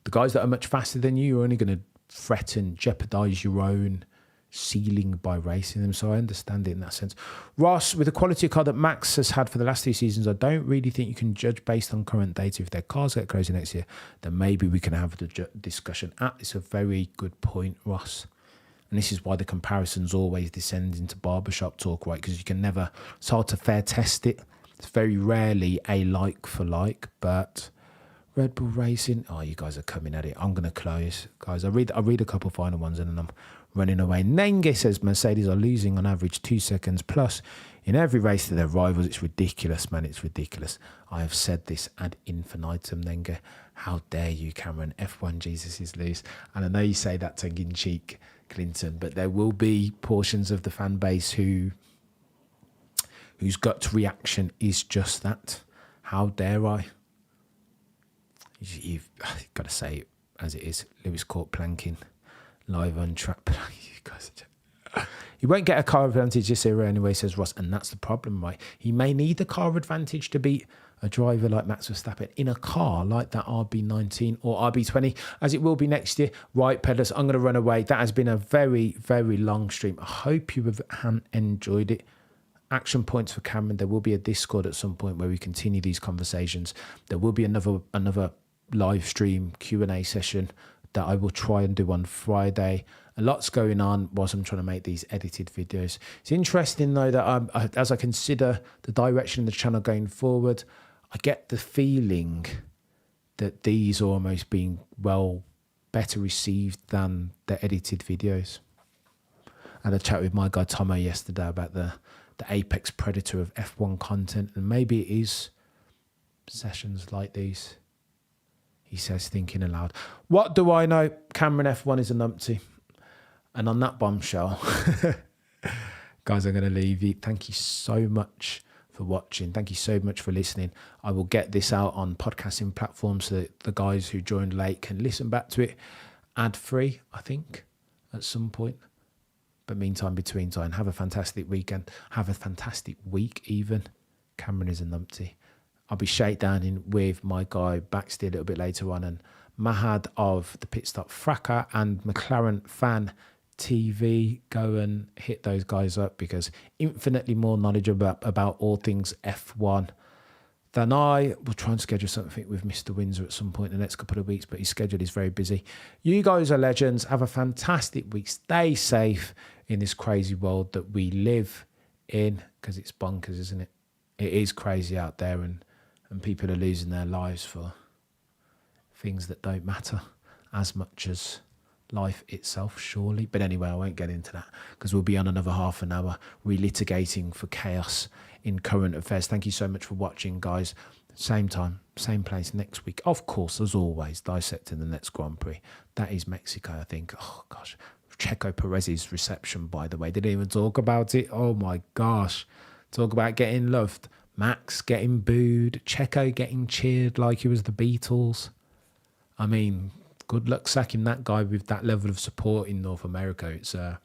The guys that are much faster than you, you're only going to threaten, jeopardise your own ceiling by racing them. So I understand it in that sense. Ross, with the quality of car that Max has had for the last 2 seasons, I don't really think you can judge based on current data. If their cars get crazy next year, then maybe we can have the discussion. It's a very good point, Ross. And this is why the comparisons always descend into barbershop talk, right? Because you can never, it's hard to fair test it. It's very rarely a like for like, but Red Bull Racing, oh, you guys are coming at it. I'm going to close. Guys, I read a couple final ones and then I'm running away. Nenge says Mercedes are losing on average 2 seconds plus in every race to their rivals. It's ridiculous, man. It's ridiculous. I have said this ad infinitum, Nenge. How dare you, Cameron? F1 Jesus is loose. And I know you say that tongue in cheek, Clinton, but there will be portions of the fan base whose gut reaction is just that. How dare I? You've got to say it as it is. Lewis caught planking live on track. You guys, he won't get a car advantage this year anyway, says Ross, and that's the problem, right? He may need the car advantage to beat a driver like Max Verstappen in a car like that RB19 or RB20, as it will be next year. Right, Pedals, I'm going to run away. That has been a very, very long stream. I hope you have enjoyed it. Action points for Cameron. There will be a Discord at some point where we continue these conversations. There will be another live stream Q&A session that I will try and do on Friday. A lot's going on whilst I'm trying to make these edited videos. It's interesting though that as I consider the direction of the channel going forward, I get the feeling that these are almost being better received than the edited videos. I had a chat with my guy Tomo yesterday about the apex predator of F1 content, and maybe it is sessions like these. He says, thinking aloud. What do I know? Cameron F1 is a numpty. And on that bombshell, guys, I'm going to leave you. Thank you so much for watching. Thank you so much for listening. I will get this out on podcasting platforms so that the guys who joined late can listen back to it ad-free, I think, at some point. But meantime, between time, have a fantastic weekend. Have a fantastic week even. Cameron is a numpty. I'll be shakedowning with my guy Baxty a little bit later on, and Mahad of the Pit Stop Fracas and McLaren Fan TV. Go and hit those guys up because infinitely more knowledge about all things F1 than I. Will try and schedule something with Mr. Windsor at some point in the next couple of weeks, but his schedule is very busy. You guys are legends. Have a fantastic week. Stay safe in this crazy world that we live in, because it's bonkers, isn't it? It is crazy out there, and people are losing their lives for things that don't matter as much as life itself, surely. But anyway, I won't get into that because we'll be on another half an hour relitigating for chaos in current affairs. Thank you so much for watching, guys. Same time, same place next week. Of course, as always, dissecting the next Grand Prix. That is Mexico, I think. Oh, gosh. Checo Perez's reception, by the way. Didn't even talk about it. Oh, my gosh. Talk about getting loved. Max getting booed, Checo getting cheered like he was the Beatles. I mean, good luck sacking that guy with that level of support in North America. It's a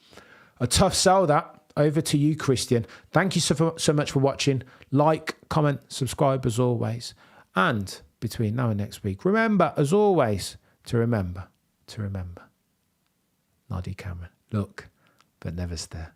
tough sell, that. Over to you, Christian. Thank you so much for watching. Like, comment, subscribe as always. And between now and next week, remember, as always, to remember. Noddy Cameron. Look, but never stare.